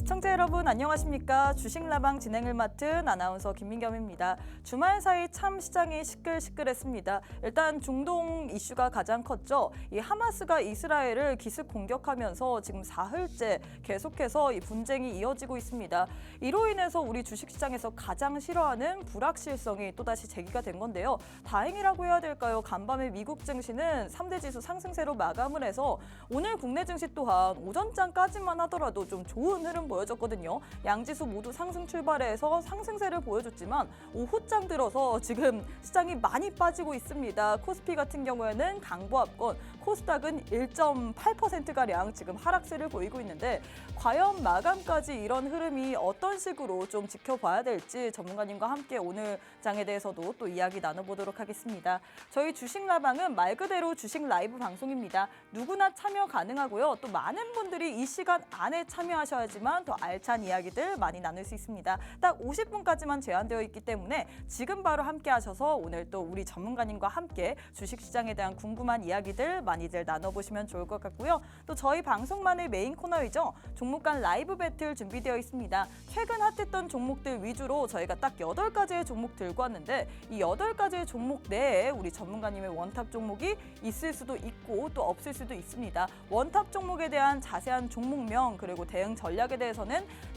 시청자 여러분 안녕하십니까? 주식라방 진행을 맡은 아나운서 김민겸입니다. 주말 사이 참 시장이 시끌시끌했습니다. 일단 중동 이슈가 가장 컸죠. 이 하마스가 이스라엘을 기습 공격하면서 지금 사흘째 계속해서 이 분쟁이 이어지고 있습니다. 이로 인해서 우리 주식시장에서 가장 싫어하는 불확실성이 또다시 제기가 된 건데요. 다행이라고 해야 될까요? 간밤에 미국 증시는 3대 지수 상승세로 마감을 해서 오늘 국내 증시 또한 오전장까지만 하더라도 좀 좋은 흐름 보여줬거든요. 양지수 모두 상승 출발해서 상승세를 보여줬지만 오후장 들어서 지금 시장이 많이 빠지고 있습니다. 코스피 같은 경우에는 강보합권, 코스닥은 1.8%가량 지금 하락세를 보이고 있는데 과연 마감까지 이런 흐름이 어떤 식으로 좀 지켜봐야 될지 전문가님과 함께 오늘 장에 대해서도 또 이야기 나눠보도록 하겠습니다. 저희 주식라방은 말 그대로 주식 라이브 방송입니다. 누구나 참여 가능하고요. 또 많은 분들이 이 시간 안에 참여하셔야지만 더 알찬 이야기들 많이 나눌 수 있습니다. 딱 50분까지만 제한되어 있기 때문에 지금 바로 함께 하셔서 오늘 또 우리 전문가님과 함께 주식시장에 대한 궁금한 이야기들 많이들 나눠보시면 좋을 것 같고요. 또 저희 방송만의 메인 코너이죠. 종목 간 라이브 배틀 준비되어 있습니다. 최근 핫했던 종목들 위주로 저희가 딱 8가지의 종목 들고 왔는데 이 8가지의 종목 내에 우리 전문가님의 원탑 종목이 있을 수도 있고 또 없을 수도 있습니다. 원탑 종목에 대한 자세한 종목명 그리고 대응 전략에 대해서는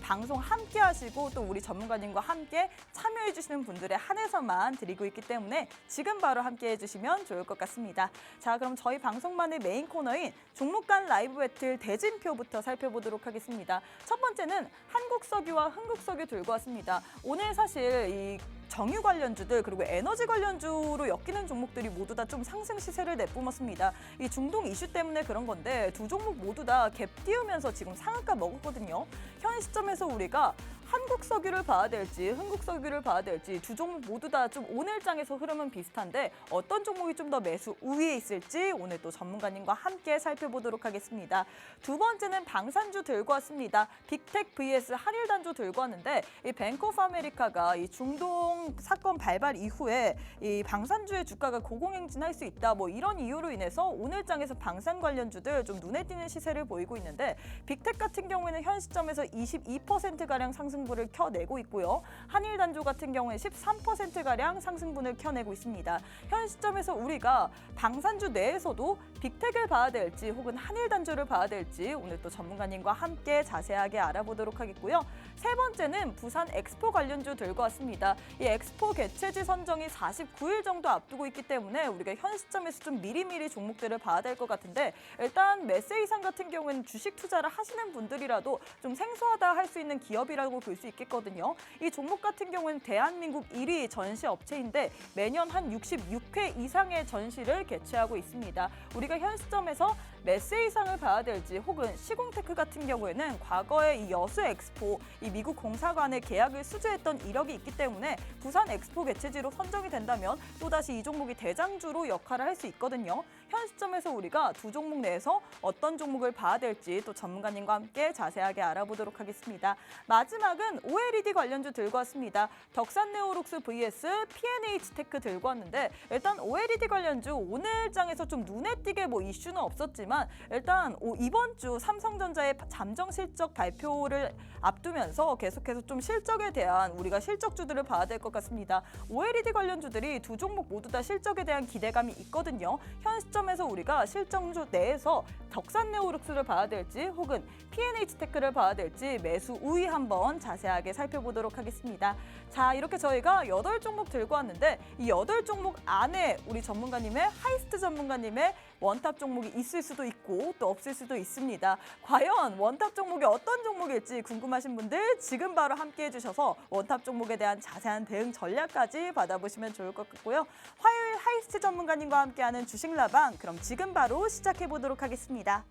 방송 함께 하시고 또 우리 전문가님과 함께 참여해 주시는 분들에 한해서만 드리고 있기 때문에 지금 바로 함께 해주시면 좋을 것 같습니다. 자, 그럼 저희 방송만의 메인 코너인 종목 간 라이브 배틀 대진표부터 살펴보도록 하겠습니다. 첫 번째는 한국석유와 흥국석유 들고 왔습니다. 오늘 사실 이 정유 관련주들 그리고 에너지 관련주로 엮이는 종목들이 모두 다 좀 상승 시세를 내뿜었습니다. 이 중동 이슈 때문에 그런 건데 두 종목 모두 다 갭 띄우면서 지금 상한가 먹었거든요. 현 시점에서 우리가 한국석유를 봐야 될지 흥국석유를 봐야 될지 두 종목 모두 다 좀 오늘장에서 흐름은 비슷한데 어떤 종목이 좀 더 매수 우위에 있을지 오늘 또 전문가님과 함께 살펴보도록 하겠습니다. 두 번째는 방산주 들고 왔습니다. 빅텍 vs 한일단조 들고 왔는데 이 뱅크 오브 아메리카가 이 중동 사건 발발 이후에 이 방산주의 주가가 고공행진할 수 있다 뭐 이런 이유로 인해서 오늘장에서 방산 관련주들 좀 눈에 띄는 시세를 보이고 있는데 빅텍 같은 경우에는 현 시점에서 22%가량 상승분을 켜내고 있고요. 한일단조 같은 경우에 13%가량 상승분을 켜내고 있습니다. 현 시점에서 우리가 방산주 내에서도 빅텍을 봐야 될지 혹은 한일단조를 봐야 될지 오늘 또 전문가님과 함께 자세하게 알아보도록 하겠고요. 세 번째는 부산 엑스포 관련주 들고 왔습니다. 이 엑스포 개최지 선정이 49일 정도 앞두고 있기 때문에 우리가 현 시점에서 좀 미리미리 종목들을 봐야 될 것 같은데 일단 메세이상 같은 경우에는 주식 투자를 하시는 분들이라도 좀 생소하다 할 수 있는 기업이라고 볼 수 있겠거든요. 이 종목 같은 경우는 대한민국 1위 전시 업체인데 매년 한 66회 이상의 전시를 개최하고 있습니다. 우리가 현 시점에서 메세이상을 봐야 될지 혹은 시공테크 같은 경우에는 과거에 이 여수 엑스포, 이 미국 공사관의 계약을 수주했던 이력이 있기 때문에 부산 엑스포 개최지로 선정이 된다면 또다시 이 종목이 대장주로 역할을 할 수 있거든요. 현 시점에서 우리가 두 종목 내에서 어떤 종목을 봐야 될지 또 전문가님과 함께 자세하게 알아보도록 하겠습니다. 마지막은 OLED 관련주 들고 왔습니다. 덕산네오룩스 vs P&H테크 들고 왔는데 일단 OLED 관련주 오늘장에서 좀 눈에 띄게 뭐 이슈는 없었지만 일단 이번 주 삼성전자의 잠정 실적 발표를 앞두면서 계속해서 좀 실적에 대한 우리가 실적주들을 봐야 될 것 같습니다. OLED 관련주들이 두 종목 모두 다 실적에 대한 기대감이 있거든요. 현 시점에서 우리가 실적주 내에서 덕산네오룩스를 봐야 될지 혹은 P&H테크를 봐야 될지 매수 우위 한번 자세하게 살펴보도록 하겠습니다. 자, 이렇게 저희가 8종목 들고 왔는데 이 8종목 안에 우리 전문가님의 하이스트 전문가님의 원탑 종목이 있을 수도 있고 또 없을 수도 있습니다. 과연 원탑 종목이 어떤 종목일지 궁금하신 분들 지금 바로 함께 해주셔서 원탑 종목에 대한 자세한 대응 전략까지 받아보시면 좋을 것 같고요. 화요일 하이스트 전문가님과 함께하는 주식라방 그럼 지금 바로 시작해보도록 하겠습니다.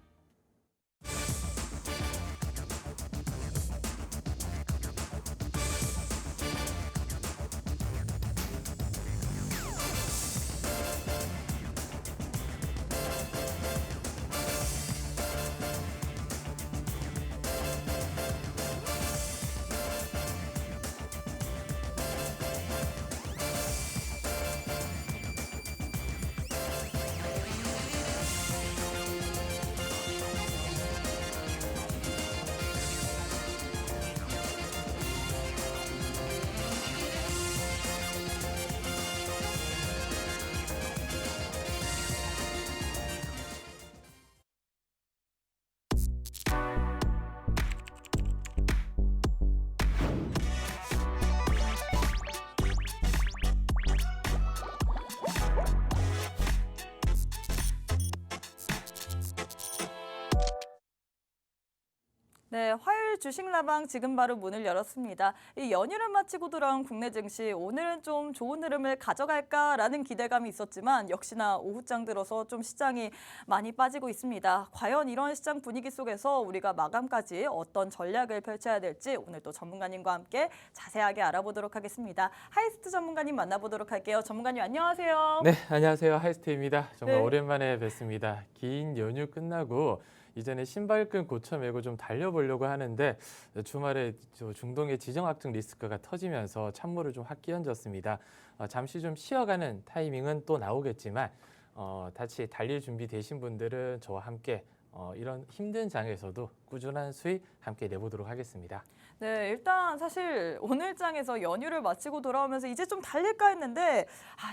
네, 화요일 주식라방 지금 바로 문을 열었습니다. 이 연휴를 마치고 돌아온 국내 증시, 오늘은 좀 좋은 흐름을 가져갈까라는 기대감이 있었지만 역시나 오후장 들어서 좀 시장이 많이 빠지고 있습니다. 과연 이런 시장 분위기 속에서 우리가 마감까지 어떤 전략을 펼쳐야 될지 오늘 또 전문가님과 함께 자세하게 알아보도록 하겠습니다. 하이스트 전문가님 만나보도록 할게요. 전문가님 안녕하세요. 네, 안녕하세요. 하이스트입니다. 정말 네. 오랜만에 뵙습니다. 긴 연휴 끝나고 이제는 신발끈 고쳐매고 좀 달려보려고 하는데 주말에 중동의 지정학적 리스크가 터지면서 찬물을 좀 확 끼얹었습니다. 잠시 좀 쉬어가는 타이밍은 또 나오겠지만 다시 달릴 준비 되신 분들은 저와 함께 이런 힘든 장에서도 꾸준한 수익 함께 내보도록 하겠습니다. 네, 일단 사실 오늘 장에서 연휴를 마치고 돌아오면서 이제 좀 달릴까 했는데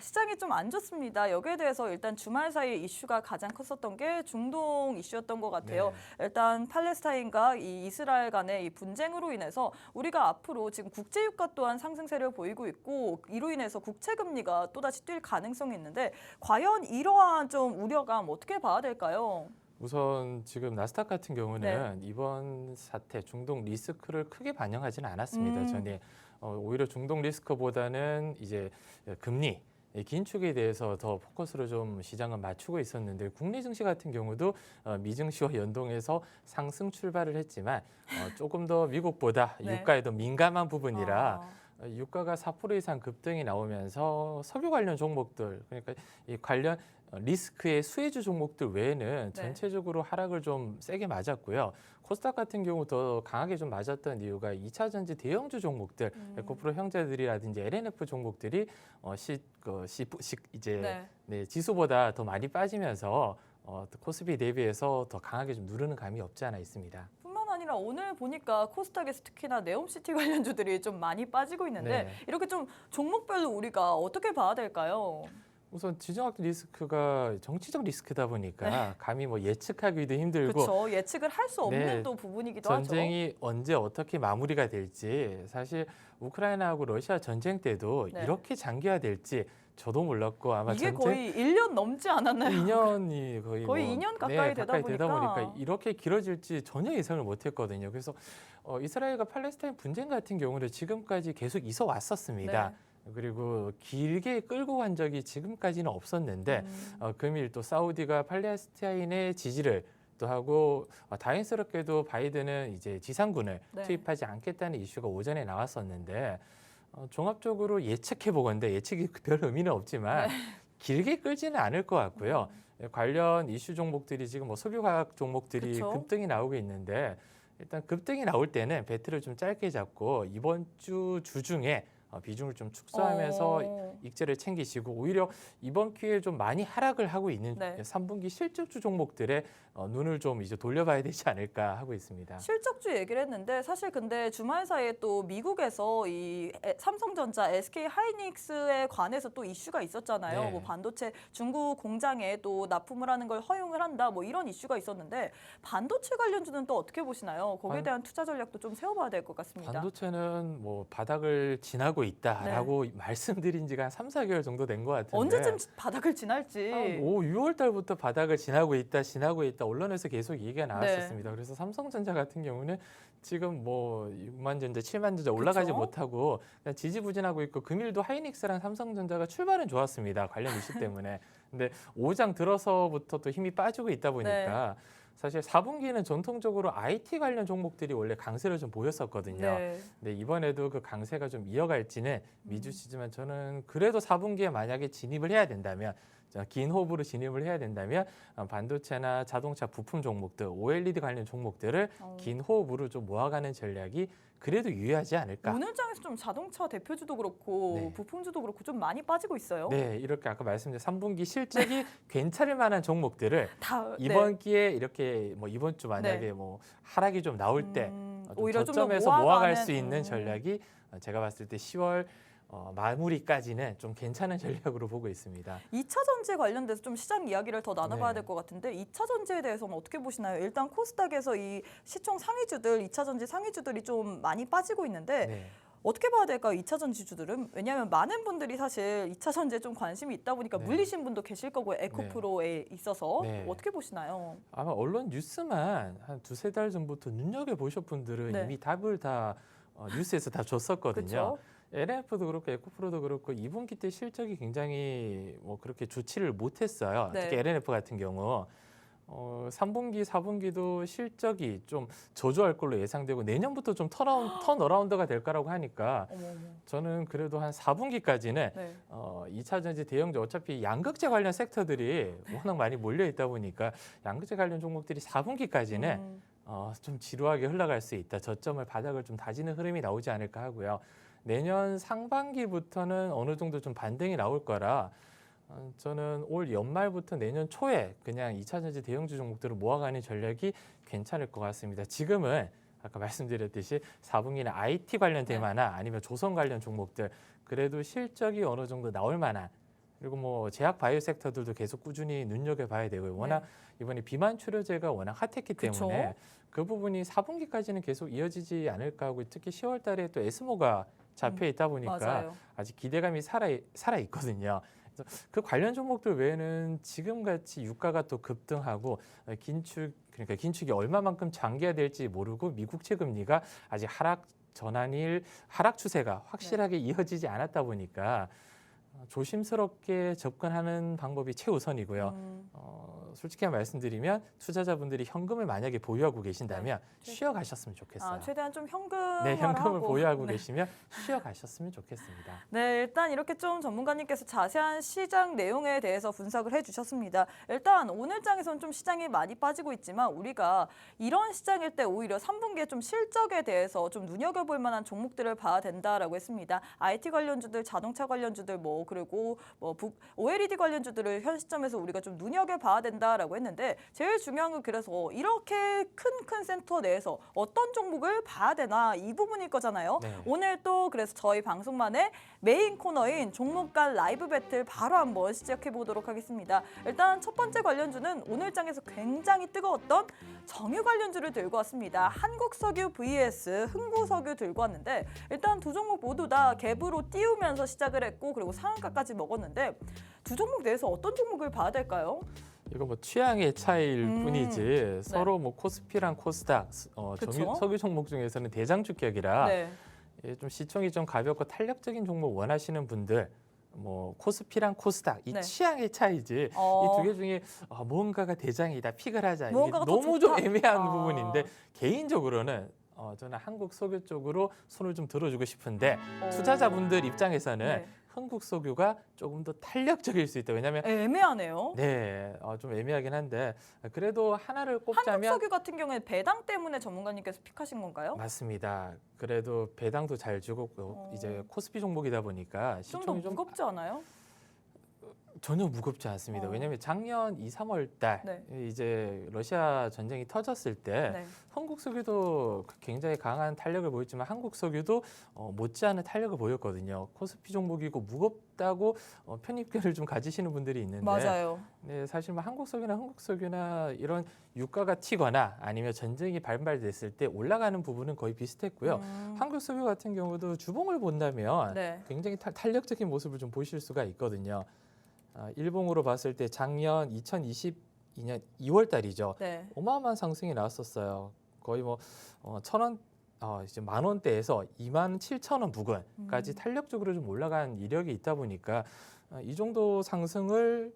시장이 좀 안 좋습니다. 여기에 대해서 일단 주말 사이 이슈가 가장 컸었던 게 중동 이슈였던 것 같아요. 네. 일단 팔레스타인과 이 이스라엘 간의 이 분쟁으로 인해서 우리가 앞으로 지금 국제 유가 또한 상승세를 보이고 있고 이로 인해서 국채 금리가 또다시 뛸 가능성이 있는데 과연 이러한 좀 우려감 어떻게 봐야 될까요? 우선 지금 나스닥 같은 경우는 네. 이번 사태 중동 리스크를 크게 반영하지는 않았습니다. 음. 전에 오히려 중동 리스크보다는 이제 금리 긴축에 대해서 더 포커스를 좀 시장은 맞추고 있었는데 국내 증시 같은 경우도 미증시와 연동해서 상승 출발을 했지만 조금 더 미국보다 네. 유가에 더 민감한 부분이라 아. 유가가 4% 이상 급등이 나오면서 석유 관련 종목들 그러니까 이 관련 리스크의 수혜주 종목들 외에는 네. 전체적으로 하락을 좀 세게 맞았고요. 코스닥 같은 경우 더 강하게 좀 맞았던 이유가 2차 전지 대형주 종목들, 에코프로 형제들이라든지 LNF 종목들이 이제 지수보다 더 많이 빠지면서 코스피 대비해서 더 강하게 좀 누르는 감이 없지 않아 있습니다. 뿐만 아니라 오늘 보니까 코스닥에서 특히나 네옴시티 관련주들이 좀 많이 빠지고 있는데 네. 이렇게 좀 종목별로 우리가 어떻게 봐야 될까요? 우선 지정학 리스크가 정치적 리스크다 보니까 감히 뭐 예측하기도 힘들고 그렇죠. 예측을 할 수 없는 네, 또 부분이기도 하죠. 전쟁이 언제 어떻게 마무리가 될지 사실 우크라이나하고 러시아 전쟁 때도 네. 이렇게 장기화될지 저도 몰랐고 아마 이게 전쟁 거의 1년 넘지 않았나요? 2년이 거의 2년 가까이 되다 보니까 이렇게 길어질지 전혀 예상을 못했거든요. 그래서 이스라엘과 팔레스타인 분쟁 같은 경우는 지금까지 계속 있어 왔었습니다. 네. 그리고 길게 끌고 간 적이 지금까지는 없었는데 금일 또 사우디가 팔레스타인의 지지를 또 하고 다행스럽게도 바이든은 이제 지상군을 네. 투입하지 않겠다는 이슈가 오전에 나왔었는데 종합적으로 예측해 보건데 예측이 별 의미는 없지만 길게 끌지는 않을 것 같고요. 관련 이슈 종목들이 지금 뭐 석유화학 종목들이 그쵸? 급등이 나오고 있는데 일단 급등이 나올 때는 배틀을 좀 짧게 잡고 이번 주 중에 비중을 좀 축소하면서 익절을 챙기시고 오히려 이번 기회에 좀 많이 하락을 하고 있는 네. 3분기 실적주 종목들에 눈을 좀 이제 돌려봐야 되지 않을까 하고 있습니다. 실적주 얘기를 했는데 사실 근데 주말 사이에 또 미국에서 이 삼성전자, SK 하이닉스에 관해서 또 이슈가 있었잖아요. 네. 뭐 반도체 중국 공장에 또 납품을 하는 걸 허용을 한다. 뭐 이런 이슈가 있었는데 반도체 관련주는 또 어떻게 보시나요? 거기에 대한 투자 전략도 좀 세워봐야 될 것 같습니다. 반도체는 뭐 바닥을 지나고 있다라고 말씀드린 지가 한 3, 4개월 정도 된 것 같은데 언제쯤 바닥을 지날지. 6월 달부터 바닥을 지나고 있다 언론에서 계속 얘기가 나왔었습니다. 그래서 삼성전자 같은 경우는 지금 뭐 6만 전자, 7만 전자 올라가지 그쵸? 못하고 그냥 지지부진하고 있고 금일도 하이닉스랑 삼성전자가 출발은 좋았습니다. 관련 이슈 때문에. 근데 5장 들어서부터 또 힘이 빠지고 있다 보니까 사실 4분기는 전통적으로 IT 관련 종목들이 원래 강세를 좀 보였었거든요. 네. 근데 이번에도 그 강세가 좀 이어갈지는 미주시지만 저는 그래도 4분기에 만약에 진입을 해야 된다면 긴 호흡으로 진입을 해야 된다면 반도체나 자동차 부품 종목들, OLED 관련 종목들을 긴 호흡으로 좀 모아가는 전략이 그래도 유효하지 않을까. 오늘 장에서 좀 자동차 대표주도 그렇고 네. 부품주도 그렇고 좀 많이 빠지고 있어요. 네, 이렇게 아까 말씀드린 3분기 실적이 괜찮을 만한 종목들을 다 이번 기회에 이렇게 뭐 이번 주 만약에 뭐 하락이 좀 나올 때 오히려 좀 더 저점에서 모아갈 모아가는, 수 있는 전략이 제가 봤을 때 10월 마무리까지는 좀 괜찮은 전략으로 보고 있습니다. 2차 전지에 관련돼서 좀 시장 이야기를 더 나눠봐야 네. 될 것 같은데 2차 전지에 대해서는 어떻게 보시나요? 일단 코스닥에서 이 시총 상위주들, 2차 전지 상위주들이 좀 많이 빠지고 있는데 네. 어떻게 봐야 될까요? 2차 전지주들은? 왜냐하면 많은 분들이 사실 2차 전지에 좀 관심이 있다 보니까 네. 물리신 분도 계실 거고요. 에코프로에 있어서. 네. 어떻게 보시나요? 아마 언론 뉴스만 한 두세 달 전부터 눈여겨보신 분들은 네. 이미 답을 다 뉴스에서 다 줬었거든요. 그렇죠. LNF도 그렇고 에코프로도 그렇고 2분기 때 실적이 굉장히 뭐 그렇게 좋지를 못했어요. 네. 특히 LNF 같은 경우 3분기, 4분기도 실적이 좀 저조할 걸로 예상되고 내년부터 좀 턴어라운드가 될 거라고 하니까 어머, 어머. 저는 그래도 한 4분기까지는 네. 2차 전지 대형주 어차피 양극재 관련 섹터들이 워낙 많이 몰려 있다 보니까 양극재 관련 종목들이 4분기까지는 좀 지루하게 흘러갈 수 있다. 저점을 바닥을 좀 다지는 흐름이 나오지 않을까 하고요. 내년 상반기부터는 어느 정도 좀 반등이 나올 거라 저는 올 연말부터 내년 초에 그냥 2차 전지 대형주 종목들을 모아가는 전략이 괜찮을 것 같습니다. 지금은 아까 말씀드렸듯이 4분기는 IT 관련 테마나 아니면 조선 관련 종목들 그래도 실적이 어느 정도 나올 만한 그리고 뭐 제약 바이오 섹터들도 계속 꾸준히 눈여겨봐야 되고요. 워낙 이번에 비만 치료제가 워낙 핫했기 때문에 그쵸? 그 부분이 4분기까지는 계속 이어지지 않을까 하고 특히 10월 달에 또 에스모가 잡혀 있다 보니까 맞아요. 아직 기대감이 살아 있거든요. 그래서 그 관련 종목들 외에는 지금 같이 유가가 또 급등하고 그러니까 긴축이 얼마만큼 장기화될지 모르고 미국 채금리가 아직 하락 추세가 확실하게 이어지지 않았다 보니까 조심스럽게 접근하는 방법이 최우선이고요. 솔직히 말씀드리면 투자자분들이 현금을 만약에 보유하고 계신다면 쉬어가셨으면 좋겠어요. 최대한 좀 네, 현금을 하고. 보유하고 계시면 쉬어가셨으면 좋겠습니다. 네, 일단 이렇게 좀 전문가님께서 자세한 시장 내용에 대해서 분석을 해주셨습니다. 일단 오늘 장에서는 좀 시장이 많이 빠지고 있지만 우리가 이런 시장일 때 오히려 3분기에 좀 실적에 대해서 좀 눈여겨볼 만한 종목들을 봐야 된다라고 했습니다. IT 관련주들, 자동차 관련주들, 그리고 OLED 관련주들을 현 시점에서 우리가 좀 눈여겨봐야 된다라고 했는데 제일 중요한 건 그래서 이렇게 큰 센터 내에서 어떤 종목을 봐야 되나 이 부분일 거잖아요. 네. 오늘 또 그래서 저희 방송만의 메인 코너인 종목 간 라이브 배틀 바로 한번 시작해 보도록 하겠습니다. 일단 첫 번째 관련주는 오늘 장에서 굉장히 뜨거웠던 정유 관련주를 들고 왔습니다. 한국석유 vs 흥구석유 들고 왔는데 일단 두 종목 모두 다 갭으로 띄우면서 시작을 했고 그리고 상한가까지 먹었는데 두 종목 내에서 어떤 종목을 봐야 될까요? 이거 뭐 취향의 차이일 뿐이지 서로 뭐 코스피랑 코스닥, 그쵸? 석유 종목 중에서는 대장주격이라 네. 좀 시총이 좀 가볍고 탄력적인 종목 원하시는 분들 뭐 코스피랑 코스닥 이 네. 취향의 차이지 이 두 개 중에 뭔가가 대장이다 픽을 하자 이게 뭔가가 더 너무 좋다. 좀 애매한 부분인데 개인적으로는 저는 한국 석유 쪽으로 손을 좀 들어주고 싶은데 투자자분들 입장에서는 네. 흥국석유가 조금 더 탄력적일 수 있다. 왜냐하면 애매하네요. 네, 좀 애매하긴 한데 그래도 하나를 꼽자면 한국석유 같은 경우에 배당 때문에 전문가님께서 픽하신 건가요? 맞습니다. 그래도 배당도 잘 주고 이제 코스피 종목이다 보니까 좀 더 시총이 좀 무겁지 않아요? 전혀 무겁지 않습니다. 왜냐하면 작년 2, 3월 달 네. 이제 러시아 전쟁이 터졌을 때 네. 한국석유도 굉장히 강한 탄력을 보였지만 한국석유도 못지않은 탄력을 보였거든요. 코스피 종목이고 무겁다고 편입견을 좀 가지시는 분들이 있는데 맞아요. 네, 사실 뭐 한국석유나 이런 유가가 튀거나 아니면 전쟁이 발발됐을 때 올라가는 부분은 거의 비슷했고요. 한국석유 같은 경우도 주봉을 본다면 네. 굉장히 탄력적인 모습을 좀 보실 수가 있거든요. 일봉으로 봤을 때 작년 2022년 2월 달이죠. 네. 어마어마한 상승이 나왔었어요. 거의 뭐 1,000원 이제 10,000원대에서 27,000원 부근까지 탄력적으로 좀 올라간 이력이 있다 보니까 이 정도 상승을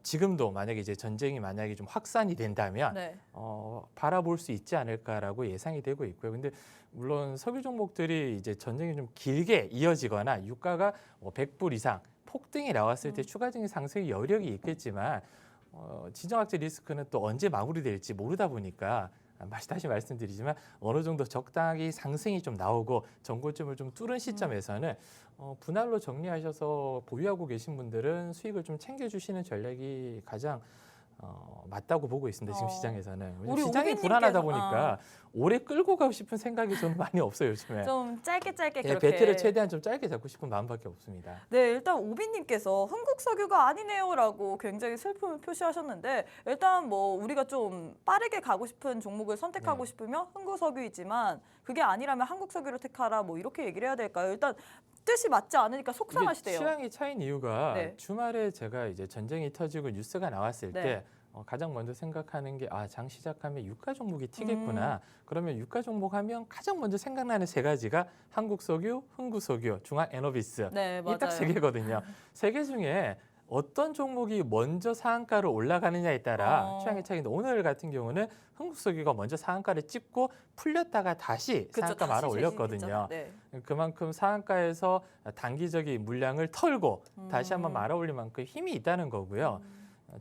지금도 만약에 이제 전쟁이 만약에 좀 확산이 된다면 네. 바라볼 수 있지 않을까라고 예상이 되고 있고요. 근데 물론 석유 종목들이 이제 전쟁이 좀 길게 이어지거나 유가가 100불 이상 폭등이 나왔을 때 추가적인 상승의 여력이 있겠지만 지정학적 리스크는 또 언제 마무리될지 모르다 보니까 다시 말씀드리지만 어느 정도 적당히 상승이 좀 나오고 전고점을 좀 뚫은 시점에서는 분할로 정리하셔서 보유하고 계신 분들은 수익을 좀 챙겨주시는 전략이 가장 맞다고 보고 있습니다. 지금 시장에서는. 왜냐면 우리 시장이 오비님께서- 불안하다 보니까 오래 끌고 가고 싶은 생각이 저는 많이 없어요, 요즘에. 좀 짧게 예, 그렇게. 배틀을 최대한 좀 짧게 잡고 싶은 마음밖에 없습니다. 네, 일단 오비님께서 흥국석유가 아니네요라고 굉장히 슬픔을 표시하셨는데 일단 뭐 우리가 좀 빠르게 가고 싶은 종목을 선택하고 네. 싶으면 흥국석유이지만 그게 아니라면 한국석유를 택하라 뭐 이렇게 얘기를 해야 될까요? 일단 뜻이 맞지 않으니까 이게 속상하시대요. 취향이 차인 이유가 네. 주말에 제가 이제 전쟁이 터지고 뉴스가 나왔을 네. 때 가장 먼저 생각하는 게 장 시작하면 유가 종목이 튀겠구나. 그러면 유가 종목 하면 가장 먼저 생각나는 세 가지가 한국석유, 흥국석유, 중앙에너비스. 네, 이 딱 맞아요. 세 개거든요. 세 개 중에 어떤 종목이 먼저 상한가로 올라가느냐에 따라 취향의 차이인데 오늘 같은 경우는 흥국석유가 먼저 상한가를 찍고 풀렸다가 다시 그쵸, 상한가 다시 말아 올렸거든요. 재진입니다. 네. 그만큼 상한가에서 단기적인 물량을 털고 다시 한번 음. 말아 올릴 만큼 힘이 있다는 거고요.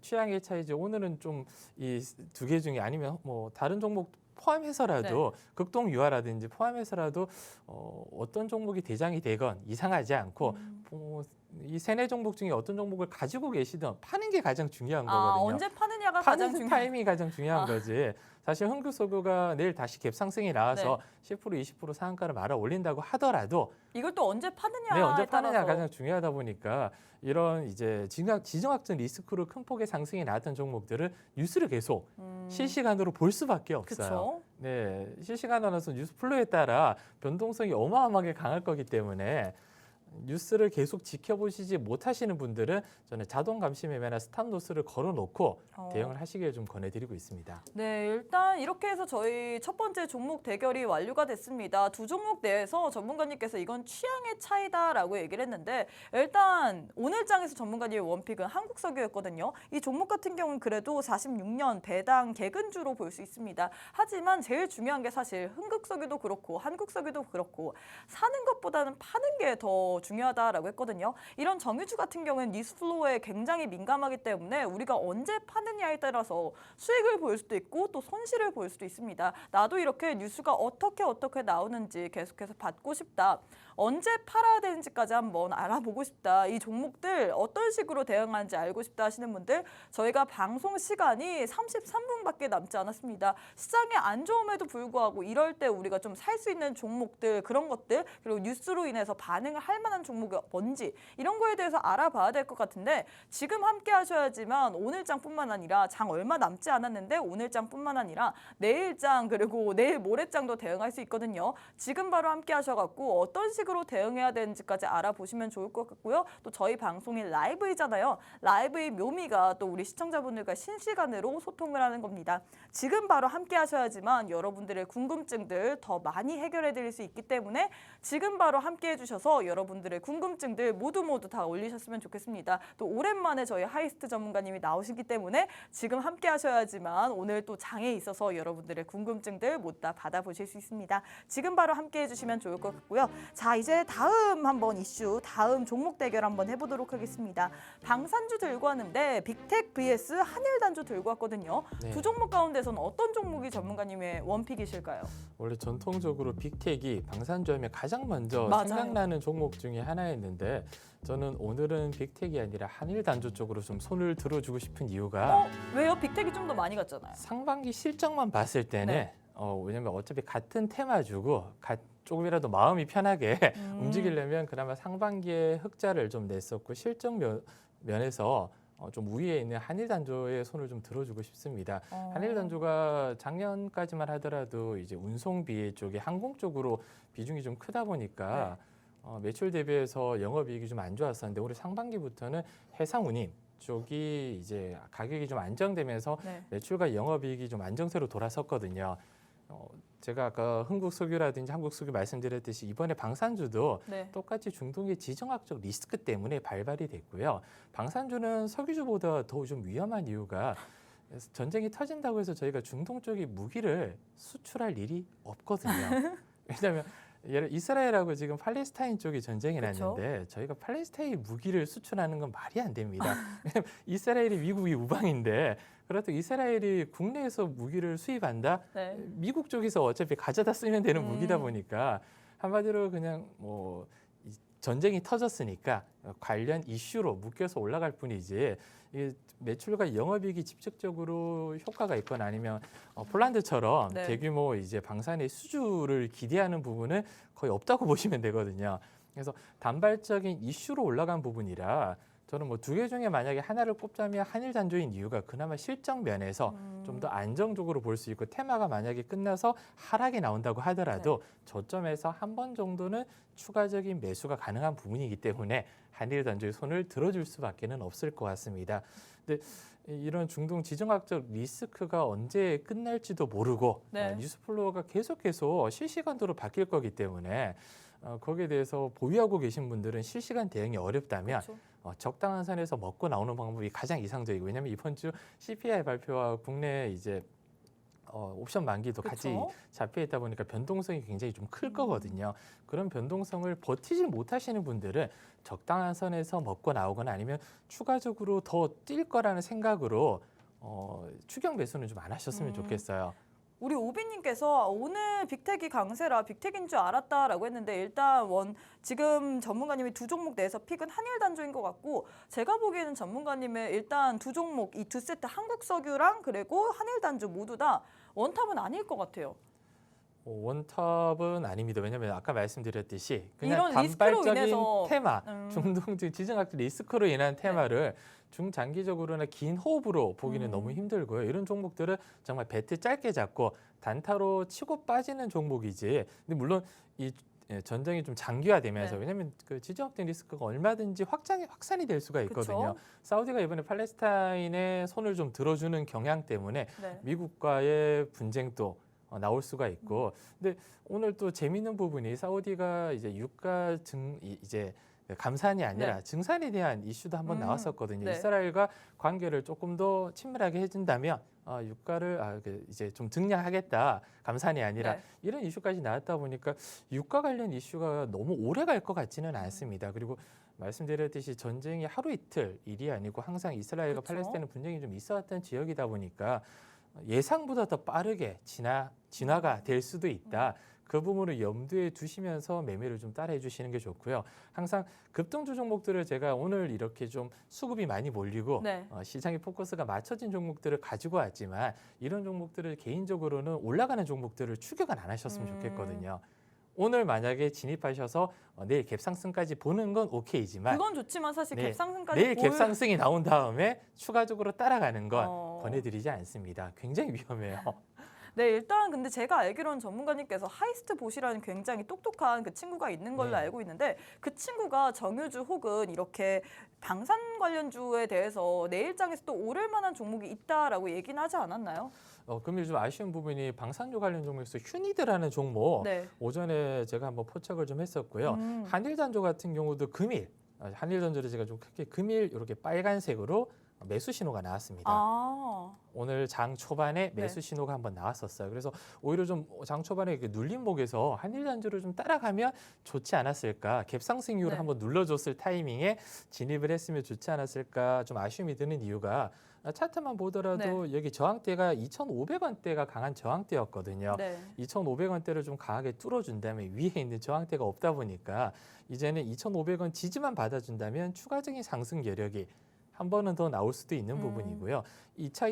취향의 차이죠. 오늘은 좀 이 두 개 중에 아니면 뭐 다른 종목 포함해서라도 극동 유화라든지 포함해서라도 어떤 종목이 대장이 되건 이상하지 않고 이 세네 종목 중에 어떤 종목을 가지고 계시든 파는 게 가장 중요한 거거든요. 언제 파느냐가 가장 파는 중요한. 타이밍이 가장 중요한 거지. 사실 흥국석유가 내일 다시 갭상승이 나와서 네. 10% 20% 상한가를 말아 올린다고 하더라도 이걸 또 언제 파느냐에 언제 따라서. 파느냐가 가장 중요하다 보니까 이런 이제 지정학적 리스크로 큰 폭의 상승이 나왔던 종목들을 뉴스를 계속 실시간으로 볼 수밖에 없어요. 그렇죠. 네, 실시간으로서 뉴스 플로우에 따라 변동성이 어마어마하게 강할 거기 때문에 뉴스를 계속 지켜보시지 못하시는 분들은 저는 자동 감시 매매나 스탑로스를 걸어놓고 대응을 하시길 좀 권해드리고 있습니다. 네, 일단 이렇게 해서 저희 첫 번째 종목 대결이 완료가 됐습니다. 두 종목 내에서 전문가님께서 이건 취향의 차이다라고 얘기를 했는데 일단 오늘 장에서 전문가님의 원픽은 한국석유였거든요. 이 종목 같은 경우는 그래도 46년 배당 개근주로 볼 수 있습니다. 하지만 제일 중요한 게 사실 흥국석유도 그렇고 한국석유도 그렇고 사는 것보다는 파는 게 더 중요하다라고 했거든요. 이런 정유주 같은 경우는 뉴스 플로우에 굉장히 민감하기 때문에 우리가 언제 파느냐에 따라서 수익을 볼 수도 있고 또 손실을 볼 수도 있습니다. 나도 이렇게 뉴스가 어떻게 나오는지 계속해서 받고 싶다. 언제 팔아야 되는지까지 한번 알아보고 싶다. 이 종목들 어떤 식으로 대응하는지 알고 싶다 하시는 분들 저희가 방송 시간이 33분밖에 남지 않았습니다. 시장이 안 좋음에도 불구하고 이럴 때 우리가 좀 살 수 있는 종목들 그런 것들 그리고 뉴스로 인해서 반응을 할 만한 종목이 뭔지 이런 거에 대해서 알아봐야 될 것 같은데 지금 함께 하셔야지만 오늘 장뿐만 아니라 장 얼마 남지 않았는데 오늘 장뿐만 아니라 내일 장 그리고 내일 모레 장도 대응할 수 있거든요. 지금 바로 함께 하셔갖고 어떤 식으로 대응해야 되는지까지 알아보시면 좋을 것 같고요. 또 저희 방송이 라이브이잖아요. 라이브의 묘미가 또 우리 시청자분들과 실시간으로 소통을 하는 겁니다. 지금 바로 함께 하셔야지만 여러분들의 궁금증들 더 많이 해결해 드릴 수 있기 때문에 지금 바로 함께 해주셔서 여러분들의 궁금증들 모두 다 올리셨으면 좋겠습니다. 또 오랜만에 저희 하이스트 전문가님이 나오시기 때문에 지금 함께 하셔야지만 오늘 또 장에 있어서 여러분들의 궁금증들 모두 다 받아보실 수 있습니다. 지금 바로 함께 해주시면 좋을 것 같고요. 자, 이제 다음 한번 이슈, 다음 종목 대결 한번 해보도록 하겠습니다. 방산주 들고 왔는데 빅텍 vs 한일단주 들고 왔거든요. 네. 두 종목 가운데서는 어떤 종목이 전문가님의 원픽이실까요? 원래 전통적으로 빅텍이 방산주하면 가장 먼저 맞아요. 생각나는 종목 중에 하나였는데 저는 오늘은 빅텍이 아니라 한일단주 쪽으로 좀 손을 들어주고 싶은 이유가 왜요? 빅텍이 좀 더 많이 갔잖아요. 상반기 실적만 봤을 때는 네. 왜냐면 어차피 같은 테마주고 조금이라도 마음이 편하게 움직이려면 그나마 상반기에 흑자를 좀 냈었고 실적 면에서 좀 우위에 있는 한일단조의 손을 좀 들어주고 싶습니다. 한일단조가 작년까지만 하더라도 이제 운송비 쪽에 항공 쪽으로 비중이 좀 크다 보니까 매출 대비해서 영업이익이 좀 안 좋았었는데 올해 상반기부터는 해상운임 쪽이 이제 가격이 좀 안정되면서 매출과 영업이익이 좀 안정세로 돌아섰거든요. 제가 아까 흥국석유라든지 한국석유 말씀드렸듯이 이번에 방산주도 똑같이 중동의 지정학적 리스크 때문에 발발이 됐고요. 방산주는 석유주보다 더 좀 위험한 이유가 전쟁이 터진다고 해서 저희가 중동 쪽에 무기를 수출할 일이 없거든요. 왜냐하면 이스라엘하고 지금 팔레스타인 쪽이 전쟁이 났는데 저희가 팔레스타인 무기를 수출하는 건 말이 안 됩니다. 왜냐하면 이스라엘이 미국이 우방인데 그렇다고 이스라엘이 국내에서 무기를 수입한다? 미국 쪽에서 어차피 가져다 쓰면 되는 무기다 보니까 한마디로 그냥 전쟁이 터졌으니까 관련 이슈로 묶여서 올라갈 뿐이지 이게 매출과 영업이익이 직접적으로 효과가 있거나 아니면 폴란드처럼 네. 대규모 이제 방산의 수주를 기대하는 부분은 거의 없다고 보시면 되거든요. 그래서 단발적인 이슈로 올라간 부분이라 저는 뭐 두 개 중에 만약에 하나를 꼽자면 한일 단조인 이유가 그나마 실적 면에서 좀 더 안정적으로 볼 수 있고 테마가 만약에 끝나서 하락이 나온다고 하더라도 저점에서 한 번 정도는 추가적인 매수가 가능한 부분이기 때문에 한일 단조의 손을 들어줄 수밖에는 없을 것 같습니다. 근데 이런 중동 지정학적 리스크가 언제 끝날지도 모르고 네. 뉴스 플로어가 계속 실시간으로 바뀔 거기 때문에 거기에 대해서 보유하고 계신 분들은 실시간 대응이 어렵다면 그렇죠. 적당한 선에서 먹고 나오는 방법이 가장 이상적이고 왜냐하면 이번 주 CPI 발표와 국내 이제 옵션 만기도 같이 그쵸? 잡혀 있다 보니까 변동성이 굉장히 좀 클 거거든요. 그런 변동성을 버티지 못하시는 분들은 적당한 선에서 먹고 나오거나 아니면 추가적으로 더 뛸 거라는 생각으로 추격 매수는 좀 안 하셨으면 좋겠어요. 우리 오비님께서 오늘 빅텍이 강세라 빅텍인 줄 알았다라고 했는데 일단 지금 전문가님이 두 종목 내에서 픽은 한일 단조인 것 같고 제가 보기에는 전문가님의 일단 두 종목 이 두 세트 한국석유랑 그리고 한일 단조 모두 다 원탑은 아닐 것 같아요. 원탑은 아닙니다. 왜냐하면 아까 말씀드렸듯이 그냥 이런 리스크로 단발적인 인해서, 테마, 중동적 지정학적 리스크로 인한 테마를 중장기적으로나 긴 호흡으로 보기는 너무 힘들고요. 이런 종목들은 정말 배트 짧게 잡고 단타로 치고 빠지는 종목이지. 근데 물론 이 전쟁이 좀 장기화되면서 네. 왜냐하면 그 지정학적 리스크가 얼마든지 확산이 될 수가 있거든요. 그쵸? 사우디가 이번에 팔레스타인에 손을 좀 들어주는 경향 때문에 네. 미국과의 분쟁도 나올 수가 있고, 근데 오늘 또 재미있는 부분이 사우디가 이제 유가 이제 감산이 아니라 증산에 대한 이슈도 한번 나왔었거든요. 네. 이스라엘과 관계를 조금 더 친밀하게 해준다면 유가를 이제 좀 증량하겠다. 감산이 아니라 이런 이슈까지 나왔다 보니까 유가 관련 이슈가 너무 오래 갈 것 같지는 않습니다. 그리고 말씀드렸듯이 전쟁이 하루 이틀 일이 아니고 항상 이스라엘과 그쵸? 팔레스타인은 분쟁이 좀 있어왔던 지역이다 보니까 예상보다 더 빠르게 진화가 될 수도 있다. 그 부분을 염두에 두시면서 매매를 좀 따라해 주시는 게 좋고요. 항상 급등주 종목들을 제가 오늘 이렇게 좀 수급이 많이 몰리고 시장의 포커스가 맞춰진 종목들을 가지고 왔지만 이런 종목들을 개인적으로는 올라가는 종목들을 추격은 안 하셨으면 좋겠거든요. 오늘 만약에 진입하셔서 내일 갭상승까지 보는 건 오케이지만 그건 좋지만 사실 네, 갭상승까지 내일 갭상승이 나온 다음에 추가적으로 따라가는 건 어. 권해드리지 않습니다. 굉장히 위험해요. 네, 일단 근데 제가 알기로는 전문가님께서 하이스트 보시라는 굉장히 똑똑한 그 친구가 있는 걸로 알고 있는데 그 친구가 정유주 혹은 이렇게 방산 관련주에 대해서 내일장에서 또 오를 만한 종목이 있다라고 얘기는 하지 않았나요? 그럼 요즘 아쉬운 부분이 방산주 관련 종목에서 휴니드라는 종목 오전에 제가 한번 포착을 좀 했었고요. 한일단조 같은 경우도 금일, 한일전조를 제가 좀 크게 금일 이렇게 빨간색으로 매수 신호가 나왔습니다. 오늘 장 초반에 매수 신호가 한번 나왔었어요. 그래서 오히려 좀 장 초반에 눌림목에서 한일단조를 좀 따라가면 좋지 않았을까. 갭상승 이후로 한번 눌러줬을 타이밍에 진입을 했으면 좋지 않았을까. 좀 아쉬움이 드는 이유가 차트만 보더라도 여기 저항대가 2,500원대가 강한 저항대였거든요. 2,500원대를 좀 강하게 뚫어준다면 위에 있는 저항대가 없다 보니까 이제는 2,500원 지지만 받아준다면 추가적인 상승 여력이 한 번은 더 나올 수도 있는 부분이고요. 1차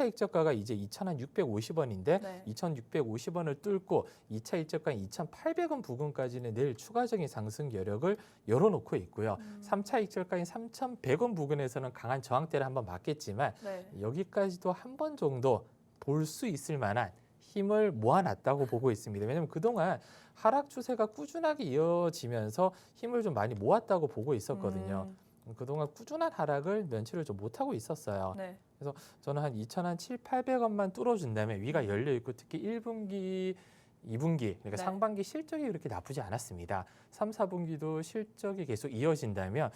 익저가가 이제 2,650원인데 2,650원을 뚫고 2차 익저가 2,800원 부근까지는 내일 추가적인 상승 여력을 열어놓고 있고요. 3차 익저가인 3,100원 부근에서는 강한 저항대를 한번 맞겠지만 여기까지도 한 번 정도 볼 수 있을 만한 힘을 모아놨다고 보고 있습니다. 왜냐하면 그동안 하락 추세가 꾸준하게 이어지면서 힘을 좀 많이 모았다고 보고 있었거든요. 그동안 꾸준한 하락을 면치를 좀 못하고 있었어요. 그래서 저는 한 2,700~800원만 뚫어준다면 위가 열려있고 특히 1분기, 2분기, 그러니까 상반기 실적이 그렇게 나쁘지 않았습니다. 3, 4분기도 실적이 계속 이어진다면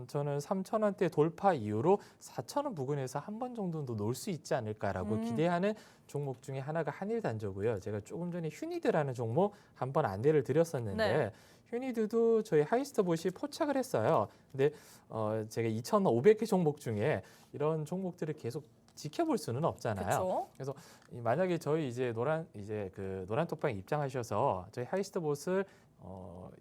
저는 3,000원대 돌파 이후로 4,000원 부근에서 한 번 정도는 더 놓을 수 있지 않을까라고 기대하는 종목 중에 하나가 한일단조고요. 제가 조금 전에 휴니드라는 종목 한번 안내를 드렸었는데 휴니드도 저희 하이스트봇이 포착을 했어요. 근데 제가 2,500개 종목 중에 이런 종목들을 계속 지켜볼 수는 없잖아요. 그렇죠. 만약에 저희 이제 노란 톡방에 입장하셔서 저희 하이스트봇을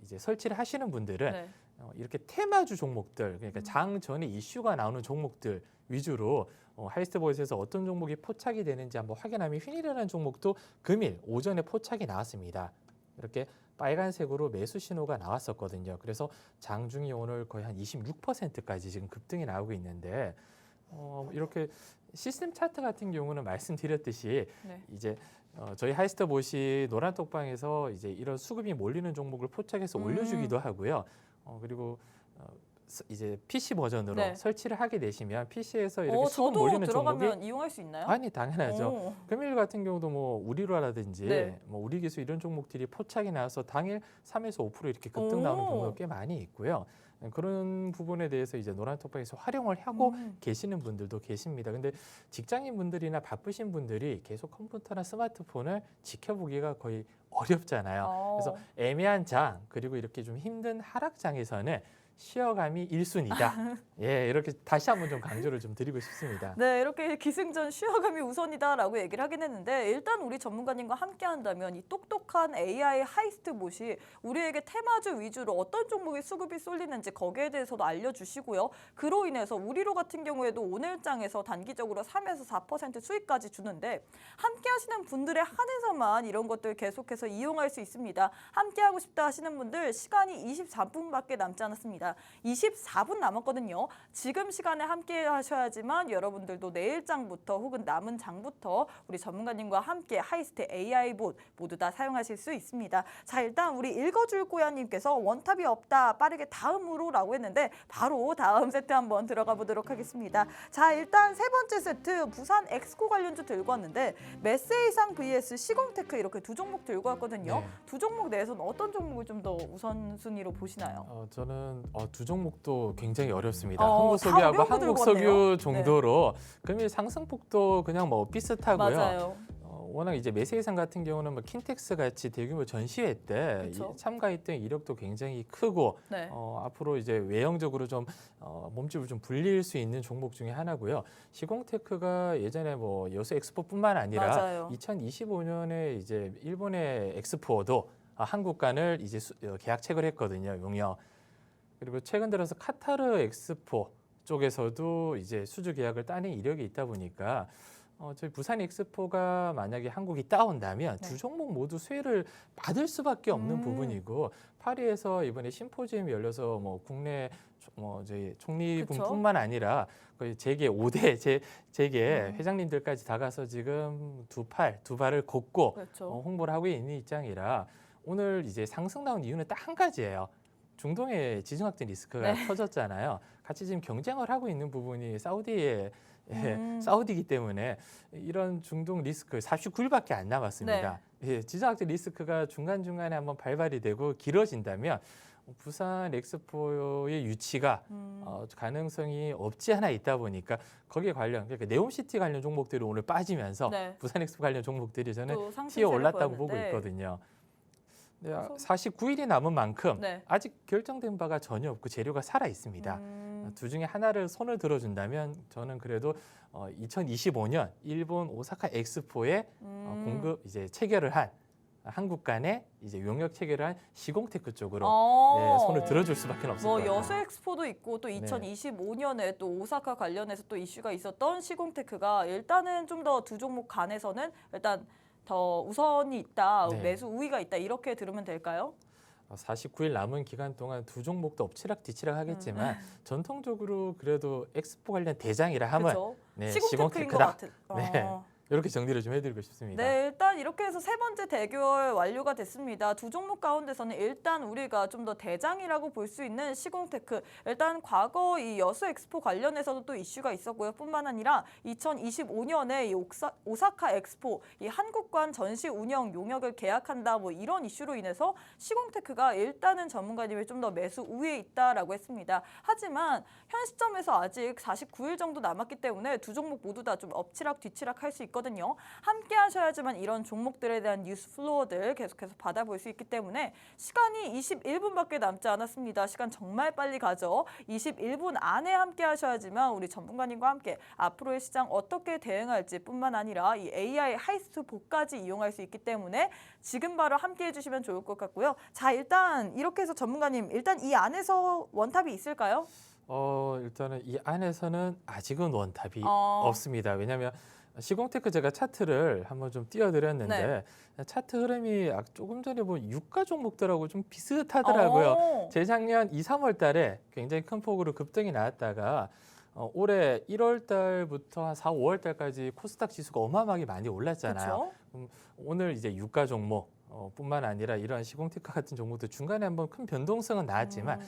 이제 설치를 하시는 분들은 네. 이렇게 테마주 종목들, 그러니까 장 전에 이슈가 나오는 종목들 위주로 하이스트봇에서 어떤 종목이 포착이 되는지 한번 확인하면 휜이라는 종목도 금일 오전에 포착이 나왔습니다. 이렇게 빨간색으로 매수 신호가 나왔었거든요. 그래서 장중이 오늘 거의 한 26%까지 지금 급등이 나오고 있는데 이렇게 시스템 차트 같은 경우는 말씀드렸듯이 네. 이제 저희 하이스트봇이 노란 톡방에서 이제 이런 수급이 몰리는 종목을 포착해서 올려주기도 하고요. 그리고 이제 PC 버전으로 네. 설치를 하게 되시면 PC에서 이렇게 수급 저도 몰리는 들어가면 종목이 이용할 수 있나요? 아니 당연하죠. 오. 금일 같은 경우도 뭐 우리로라든지 네. 뭐 우리기술 이런 종목들이 포착이 나와서 당일 3에서 5% 이렇게 급등 나오는 경우가 꽤 많이 있고요. 그런 부분에 대해서 이제 노란 톡방에서 활용을 하고 계시는 분들도 계십니다. 근데 직장인 분들이나 바쁘신 분들이 계속 컴퓨터나 스마트폰을 지켜보기가 거의 어렵잖아요. 그래서 애매한 장 그리고 이렇게 좀 힘든 하락장에서는 쉬어감이 1순위다. 예, 이렇게 다시 한번 좀 강조를 좀 드리고 싶습니다. 네, 이렇게 기승전 쉬어감이 우선이다라고 얘기를 하긴 했는데 일단 우리 전문가님과 함께 한다면 이 똑똑한 AI 하이스트봇이 우리에게 테마주 위주로 어떤 종목의 수급이 쏠리는지 거기에 대해서도 알려주시고요. 그로 인해서 우리로 같은 경우에도 오늘장에서 단기적으로 3에서 4% 수익까지 주는데 함께 하시는 분들에 한해서만 이런 것들 계속해서 이용할 수 있습니다. 함께 하고 싶다 하시는 분들 시간이 24분밖에 남지 않았습니다. 24분 남았거든요. 지금 시간에 함께 하셔야지만 여러분들도 내일 장부터 혹은 남은 장부터 우리 전문가님과 함께 하이스트 AI 봇 모두 다 사용하실 수 있습니다. 자, 일단 우리 읽어줄 꼬야님께서 원탑이 없다 빠르게 다음으로라고 했는데 바로 다음 세트 한번 들어가 보도록 하겠습니다. 자, 일단 세 번째 세트 부산 엑스코 관련주 들고 왔는데 메세이상 vs 시공테크 이렇게 두 종목 들고 왔거든요. 네. 두 종목 내에서는 어떤 종목을 좀 더 우선순위로 보시나요? 저는 두 종목도 굉장히 어렵습니다. 다 한국석유하고 어려운 거 들고 왔네요. 한국석유 정도로 금일 상승폭도 그냥 뭐 비슷하고요. 맞아요. 워낙 이제 메세이상 같은 경우는 뭐 킨텍스 같이 대규모 전시회 때 그쵸. 참가했던 이력도 굉장히 크고 네. 앞으로 이제 외형적으로 좀 몸집을 좀 불릴 수 있는 종목 중에 하나고요. 시공테크가 예전에 뭐 여수 엑스포뿐만 아니라 맞아요. 2025년에 이제 일본의 엑스포도 한국간을 이제 계약 체결을 했거든요. 용역. 그리고 최근 들어서 카타르 엑스포 쪽에서도 이제 수주 계약을 따낸 이력이 있다 보니까 저희 부산 엑스포가 만약에 한국이 따온다면 네. 두 종목 모두 수혜를 받을 수밖에 없는 부분이고 파리에서 이번에 심포지엄이 열려서 뭐 국내 저희 총리분뿐만 아니라 거의 재계 5대 재계 회장님들까지 다 가서 지금 두 발을 걷고 그렇죠. 홍보를 하고 있는 입장이라 오늘 이제 상승 나온 이유는 딱 한 가지예요. 중동의 지정학적 리스크가 터졌잖아요. 같이 지금 경쟁을 하고 있는 부분이 사우디의 사우디이기 때문에 이런 중동 리스크 49일밖에 안 남았습니다. 지정학적 리스크가 중간중간에 한번 발발이 되고 길어진다면 부산 엑스포의 유치가 가능성이 없지 않아 있다 보니까 거기에 관련 그러니까 네옴시티 관련 종목들이 오늘 빠지면서 부산 엑스포 관련 종목들이 저는 티어 올랐다고 보고 있거든요. 49일이 남은 만큼 아직 결정된 바가 전혀 없고 재료가 살아 있습니다. 두 중에 하나를 손을 들어준다면 저는 그래도 2025년 일본 오사카 엑스포에 공급 이제 체결을 한 한국 간에 이제 용역 체결을 한 시공테크 쪽으로 손을 들어줄 수밖에 없을 것 같아요. 여수 엑스포도 있고 또 2025년에 또 오사카 관련해서 또 이슈가 있었던 시공테크가 일단은 좀 더 두 종목 간에서는 일단 더 우선이 있다, 매수 우위가 있다 이렇게 들으면 될까요? 49일 남은 기간 동안 두 종목도 엎치락뒤치락 하겠지만 전통적으로 그래도 엑스포 관련 대장이라 하면 시공테크인 것 같은. 이렇게 정리를 좀 해드리고 싶습니다. 네, 일단 이렇게 해서 세 번째 대결 완료가 됐습니다. 두 종목 가운데서는 일단 우리가 좀 더 대장이라고 볼 수 있는 시공테크. 일단 과거 이 여수 엑스포 관련해서도 또 이슈가 있었고요. 뿐만 아니라 2025년에 이 오사카 엑스포 이 한국관 전시 운영 용역을 계약한다 뭐 이런 이슈로 인해서 시공테크가 일단은 전문가님이 좀 더 매수 우위에 있다라고 했습니다. 하지만 현 시점에서 아직 49일 정도 남았기 때문에 두 종목 모두 다 좀 엎치락 뒤치락 할 수 있거든요. 있거든요. 함께 하셔야지만 이런 종목들에 대한 뉴스 플로어들 계속해서 받아볼 수 있기 때문에 시간이 21분밖에 남지 않았습니다. 시간 정말 빨리 가죠. 21분 안에 함께 하셔야지만 우리 전문가님과 함께 앞으로의 시장 어떻게 대응할지 뿐만 아니라 이 AI 하이스트 봇까지 이용할 수 있기 때문에 지금 바로 함께 해주시면 좋을 것 같고요. 자, 일단 이렇게 해서 전문가님, 일단 이 안에서 원탑이 있을까요? 일단은 이 안에서는 아직은 원탑이 어. 없습니다. 왜냐하면 시공테크 제가 차트를 한번 좀 띄워드렸는데 차트 흐름이 조금 전에 본 유가 종목들하고 좀 비슷하더라고요. 어. 재작년 2, 3월 달에 굉장히 큰 폭으로 급등이 나왔다가 올해 1월 달부터 한 4, 5월 달까지 코스닥 지수가 어마어마하게 많이 올랐잖아요. 그렇죠. 오늘 이제 유가 종목 뿐만 아니라 이러한 시공테크 같은 종목도 중간에 한번 큰 변동성은 나왔지만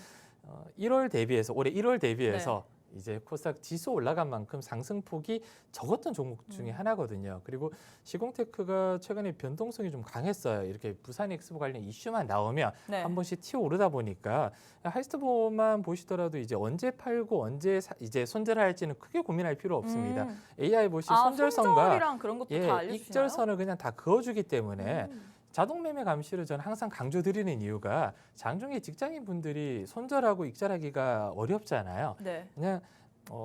1월 대비해서 올해 1월 대비해서 이제 코스닥 지수 올라간 만큼 상승폭이 적었던 종목 중에 하나거든요. 그리고 시공테크가 최근에 변동성이 좀 강했어요. 이렇게 부산 엑스포 관련 이슈만 나오면 네. 한 번씩 튀어 오르다 보니까 하이스트보만 보시더라도 이제 언제 팔고 언제 이제 손절할지는 크게 고민할 필요 없습니다. AI 보시 손절선과 손절이랑 그런 것도 다 알려주시나요? 익절선을 그냥 다 그어주기 때문에 자동 매매 감시를 저는 항상 강조드리는 이유가 장중에 직장인 분들이 손절하고 익절하기가 어렵잖아요. 네. 그냥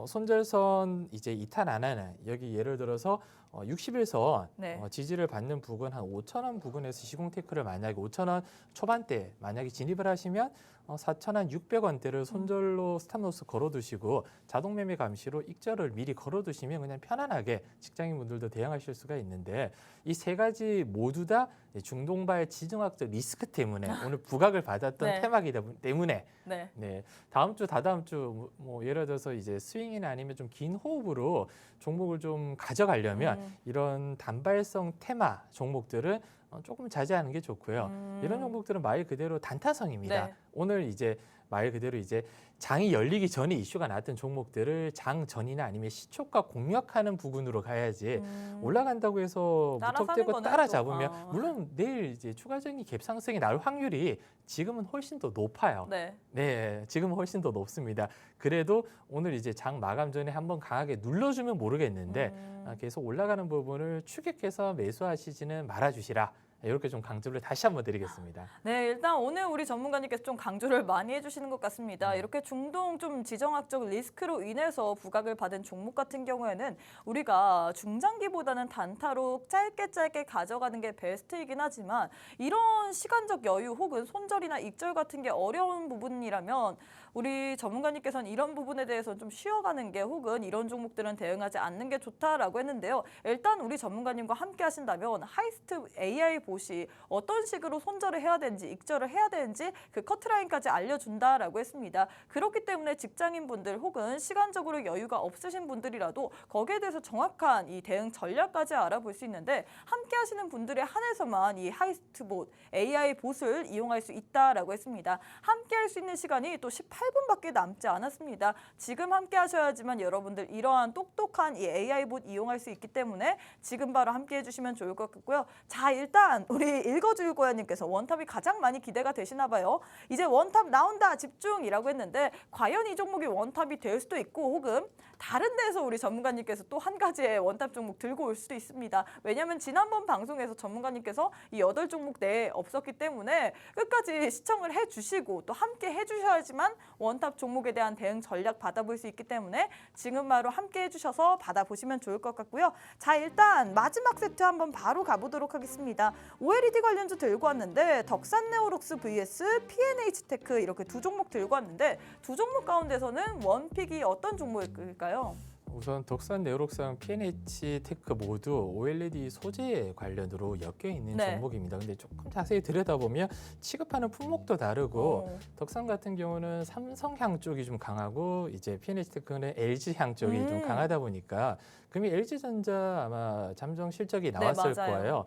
손절선 이제 이탈 안 하는 여기 예를 들어서 60일선 네. 지지를 받는 부근 한 5,000원 부근에서 시공테크를 만약에 5,000원 초반대 만약에 진입을 하시면 4,600원대를 손절로 스탑로스 걸어두시고 자동 매매 감시로 익절을 미리 걸어두시면 그냥 편안하게 직장인분들도 대응하실 수가 있는데 이 세 가지 모두 다 중동발 지정학적 리스크 때문에 오늘 부각을 받았던 네. 테마이기 때문에 네. 다음 주 다다음 주 뭐 예를 들어서 이제 스윙이나 아니면 좀 긴 호흡으로 종목을 좀 가져가려면 이런 단발성 테마 종목들은 조금 자제하는 게 좋고요. 이런 종목들은 말 그대로 단타성입니다. 네. 오늘 이제 말 그대로 이제 장이 열리기 전에 이슈가 나왔던 종목들을 장 전이나 아니면 시초가 공략하는 부분으로 가야지 올라간다고 해서 따라사는 무턱대고 거는 따라잡으면 또, 물론 내일 이제 추가적인 갭상승이 나올 확률이 지금은 훨씬 더 높아요. 네. 지금은 훨씬 더 높습니다. 그래도 오늘 이제 장 마감 전에 한번 강하게 눌러주면 모르겠는데 계속 올라가는 부분을 추격해서 매수하시지는 말아주시라. 이렇게 좀 강조를 다시 한번 드리겠습니다. 네, 일단 오늘 우리 전문가님께서 좀 강조를 많이 해주시는 것 같습니다. 이렇게 중동 좀 지정학적 리스크로 인해서 부각을 받은 종목 같은 경우에는 우리가 중장기보다는 단타로 짧게 가져가는 게 베스트이긴 하지만 이런 시간적 여유 혹은 손절이나 익절 같은 게 어려운 부분이라면 우리 전문가님께서는 이런 부분에 대해서는 좀 쉬어가는 게 혹은 이런 종목들은 대응하지 않는 게 좋다라고 했는데요. 일단 우리 전문가님과 함께 하신다면 하이스트 AI 봇이 어떤 식으로 손절을 해야 되는지 익절을 해야 되는지 그 커트라인까지 알려준다라고 했습니다. 그렇기 때문에 직장인분들 혹은 시간적으로 여유가 없으신 분들이라도 거기에 대해서 정확한 이 대응 전략까지 알아볼 수 있는데 함께 하시는 분들에 한해서만 이 하이스트 봇, AI 봇을 이용할 수 있다라고 했습니다. 함께 할 수 있는 시간이 또 18분밖에 남지 않았습니다. 지금 함께 하셔야지만 여러분들 이러한 똑똑한 이 AI 봇 이용할 수 있기 때문에 지금 바로 함께 해주시면 좋을 것 같고요. 자, 일단 우리 읽어줄 거야님께서 원탑이 가장 많이 기대가 되시나 봐요. 이제 원탑 나온다 집중이라고 했는데 과연 이 종목이 원탑이 될 수도 있고 혹은 다른 데서 우리 전문가님께서 또 한 가지의 원탑 종목 들고 올 수도 있습니다. 왜냐하면 지난번 방송에서 전문가님께서 이 8종목 내에 없었기 때문에 끝까지 시청을 해주시고 또 함께 해주셔야지만 원탑 종목에 대한 대응 전략 받아볼 수 있기 때문에 지금 바로 함께 해주셔서 받아보시면 좋을 것 같고요. 자, 일단 마지막 세트 한번 바로 가보도록 하겠습니다. OLED 관련주 들고 왔는데 덕산네오록스 vs P&H테크 이렇게 두 종목 들고 왔는데 두 종목 가운데서는 원픽이 어떤 종목일까요? 우선 덕산, 네오록상, P&H 테크 모두 OLED 소재 관련으로 엮여 있는 종목입니다. 근데 조금 자세히 들여다보면 취급하는 품목도 다르고 덕산 같은 경우는 삼성향 쪽이 좀 강하고 이제 P&H 테크는 LG향 쪽이 좀 강하다 보니까 금이 LG전자 아마 잠정 실적이 나왔을 거예요.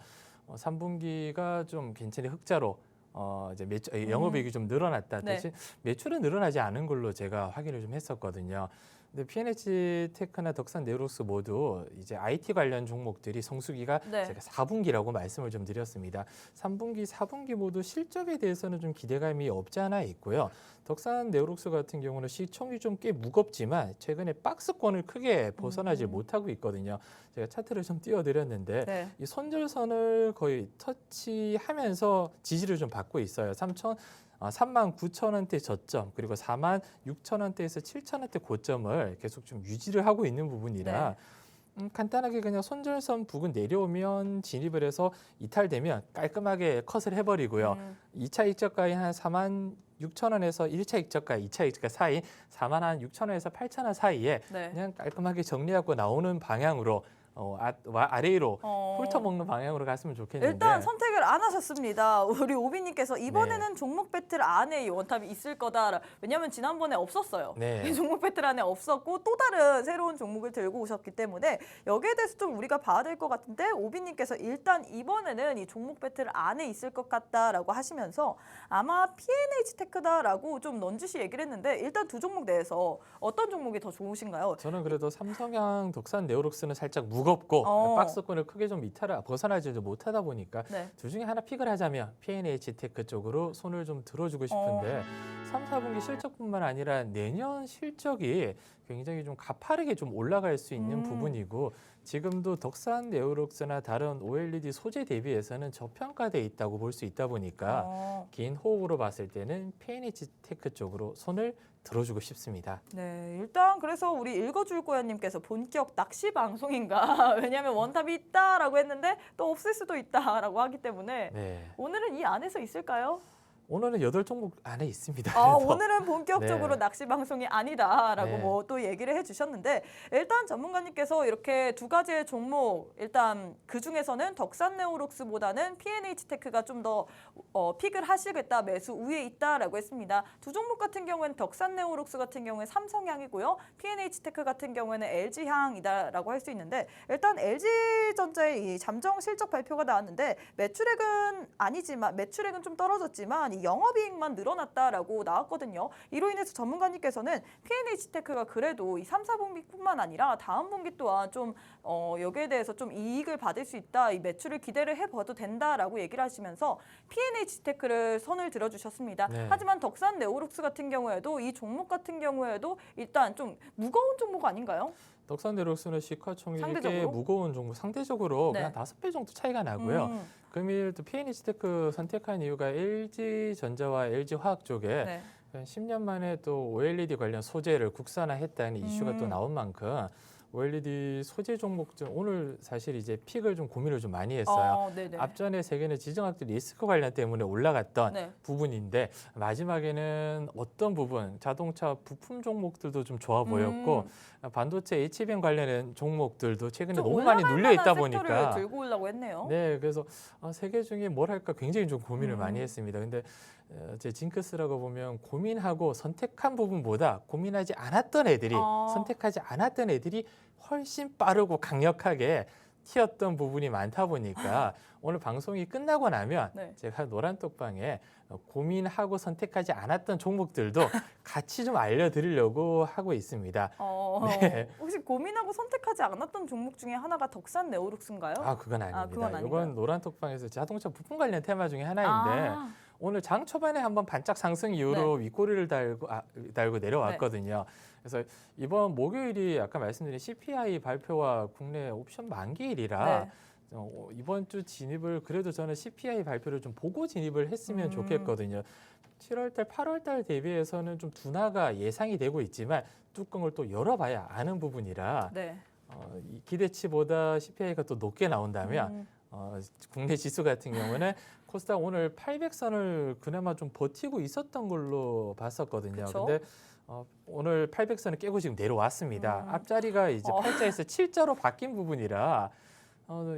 3분기가 좀 괜찮이 흑자로 이제 영업이익이 좀 늘어났다. 대신 매출은 늘어나지 않은 걸로 제가 확인을 좀 했었거든요. 근데 PNH 테크나 덕산 네오록스 모두 이제 IT 관련 종목들이 성수기가 네. 제가 4분기라고 말씀을 좀 드렸습니다. 3분기, 4분기 모두 실적에 대해서는 좀 기대감이 없지 않아 있고요. 덕산 네오록스 같은 경우는 시총이 좀 꽤 무겁지만 최근에 박스권을 크게 벗어나지 못하고 있거든요. 제가 차트를 좀 띄워드렸는데 네. 이 손절선을 거의 터치하면서 지지를 좀 받고 있어요. 39,000원대 저점 그리고 46,000원대에서 7,000원대 고점을 계속 좀 유지를 하고 있는 부분이라 간단하게 그냥 손절선 부근 내려오면 진입을 해서 이탈되면 깔끔하게 컷을 해버리고요. 2차 익저가인 한 46,000원에서 1차 익저가, 2차 익저가 사이 46,000원에서 8,000원 사이에 네. 그냥 깔끔하게 정리하고 나오는 방향으로 아래로 어. 훑어먹는 방향으로 갔으면 좋겠는데 일단 선택을 안 하셨습니다. 우리 오비님께서 이번에는 네. 종목 배틀 안에 이 원탑이 있을 거다. 왜냐하면 지난번에 없었어요. 네. 이 종목 배틀 안에 없었고 또 다른 새로운 종목을 들고 오셨기 때문에 여기에 대해서 좀 우리가 봐야 될 것 같은데 오비님께서 일단 이번에는 이 종목 배틀 안에 있을 것 같다라고 하시면서 아마 PNH 테크다라고 좀 넌지시 얘기를 했는데 일단 두 종목 내에서 어떤 종목이 더 좋으신가요? 저는 그래도 삼성향, 덕산, 네오록스는 살짝 무겁고 박스권을 크게 좀 벗어나지 못하다 보니까 네. 둘 중에 하나 픽을 하자면 PNH 테크 쪽으로 손을 좀 들어주고 싶은데 3, 4분기 실적뿐만 아니라 내년 실적이 굉장히 좀 가파르게 좀 올라갈 수 있는 부분이고 지금도 덕산, 네오록스나 다른 OLED 소재 대비해서는 저평가돼 있다고 볼 수 있다 보니까 긴 호흡으로 봤을 때는 PNH 테크 쪽으로 손을 들어주고 싶습니다. 네, 일단 그래서 우리 읽어줄 거야님께서 본격 낚시 방송인가? 왜냐하면 원탑이 있다라고 했는데 또 없을 수도 있다라고 하기 때문에 네. 오늘은 이 안에서 있을까요? 오늘은 8종목 안에 있습니다. 아, 그래서. 오늘은 본격적으로 네. 낚시 방송이 아니다라고 네. 뭐 또 얘기를 해주셨는데 일단 전문가님께서 이렇게 두 가지의 종목 일단 그 중에서는 덕산 네오록스보다는 PNH 테크가 좀 더 픽을 하시겠다 매수 우위에 있다라고 했습니다. 두 종목 같은 경우에는 덕산 네오록스 같은 경우에 삼성향이고요, PNH 테크 같은 경우에는 LG향이다라고 할 수 있는데 일단 LG전자의 이 잠정 실적 발표가 나왔는데 매출액은 아니지만 매출액은 좀 떨어졌지만 이 영업이익만 늘어났다라고 나왔거든요. 이로 인해서 전문가님께서는 PNH 테크가 그래도 이 3, 4분기뿐만 아니라 다음 분기 또한 좀 여기에 대해서 좀 이익을 받을 수 있다. 이 매출을 기대를 해봐도 된다라고 얘기를 하시면서 PNH 테크를 선을 들어주셨습니다. 네. 하지만 덕산 네오록스 같은 경우에도 이 종목 같은 경우에도 일단 좀 무거운 종목 아닌가요? 덕산 네오록스는 시가총액이 꽤 상대적으로? 무거운 종목 상대적으로 네. 그냥 5배 정도 차이가 나고요. 금일 또 PNH 테크 선택한 이유가 LG전자와 LG화학 쪽에 네. 한 10년 만에 또 OLED 관련 소재를 국산화했다는 이슈가 또 나온 만큼 OLED 소재 종목 중 오늘 사실 이제 픽을 좀 고민을 좀 많이 했어요. 네네. 앞전에 세 개는 지정학적 리스크 관련 때문에 올라갔던 네. 부분인데 마지막에는 어떤 부분 자동차 부품 종목들도 좀 좋아 보였고 반도체 HBM 관련된 종목들도 최근에 좀 너무 많이 눌려 있다 올라갈 만한 섹터를 보니까 들고 오려고 했네요. 네, 그래서 세 개 중에 뭘 할까 굉장히 좀 고민을 많이 음. 했습니다. 근데 제 징크스라고 보면 고민하고 선택한 부분보다 고민하지 않았던 애들이 선택하지 않았던 애들이 훨씬 빠르고 강력하게 튀었던 부분이 많다 보니까 오늘 방송이 끝나고 나면 네. 제가 노란 떡방에 고민하고 선택하지 않았던 종목들도 같이 좀 알려드리려고 하고 있습니다. 네. 혹시 고민하고 선택하지 않았던 종목 중에 하나가 덕산 네오록스인가요? 그건 아닙니다. 그건 아닌가요? 이건 노란 떡방에서 자동차 부품 관련 테마 중에 하나인데 오늘 장 초반에 한번 반짝 상승 이후로 윗꼬리를 달고 내려왔거든요. 그래서 이번 목요일이 아까 말씀드린 CPI 발표와 국내 옵션 만기일이라 이번 주 진입을 그래도 저는 CPI 발표를 좀 보고 진입을 했으면 좋겠거든요. 7월달, 8월달 대비해서는 좀 둔화가 예상이 되고 있지만 뚜껑을 또 열어봐야 아는 부분이라 이 기대치보다 CPI가 또 높게 나온다면 국내 지수 같은 경우는 코스닥 오늘 800선을 그나마 좀 버티고 있었던 걸로 봤었거든요. 그쵸? 근데 오늘 800선을 깨고 지금 내려왔습니다. 앞자리가 이제 8자에서 7자로 바뀐 부분이라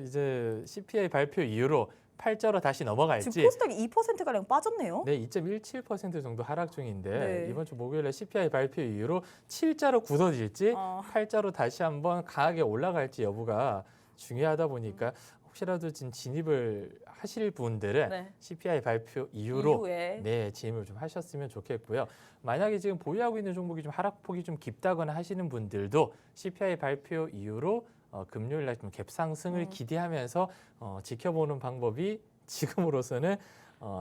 이제 CPI 발표 이후로 8자로 다시 넘어갈지 지금 코스닥이 2%가량 빠졌네요. 네, 2.17% 정도 하락 중인데 네. 이번 주 목요일에 CPI 발표 이후로 7자로 굳어질지 8자로 다시 한번 강하게 올라갈지 여부가 중요하다 보니까 혹시라도 지금 진입을 하실 분들은 네. CPI 발표 이후로 이후에 네, 진입을 좀 하셨으면 좋겠고요. 만약에 지금 보유하고 있는 종목이 좀 하락폭이 좀 깊다거나 하시는 분들도 CPI 발표 이후로 금요일 날 좀 갭 상승을 기대하면서 지켜보는 방법이 지금으로서는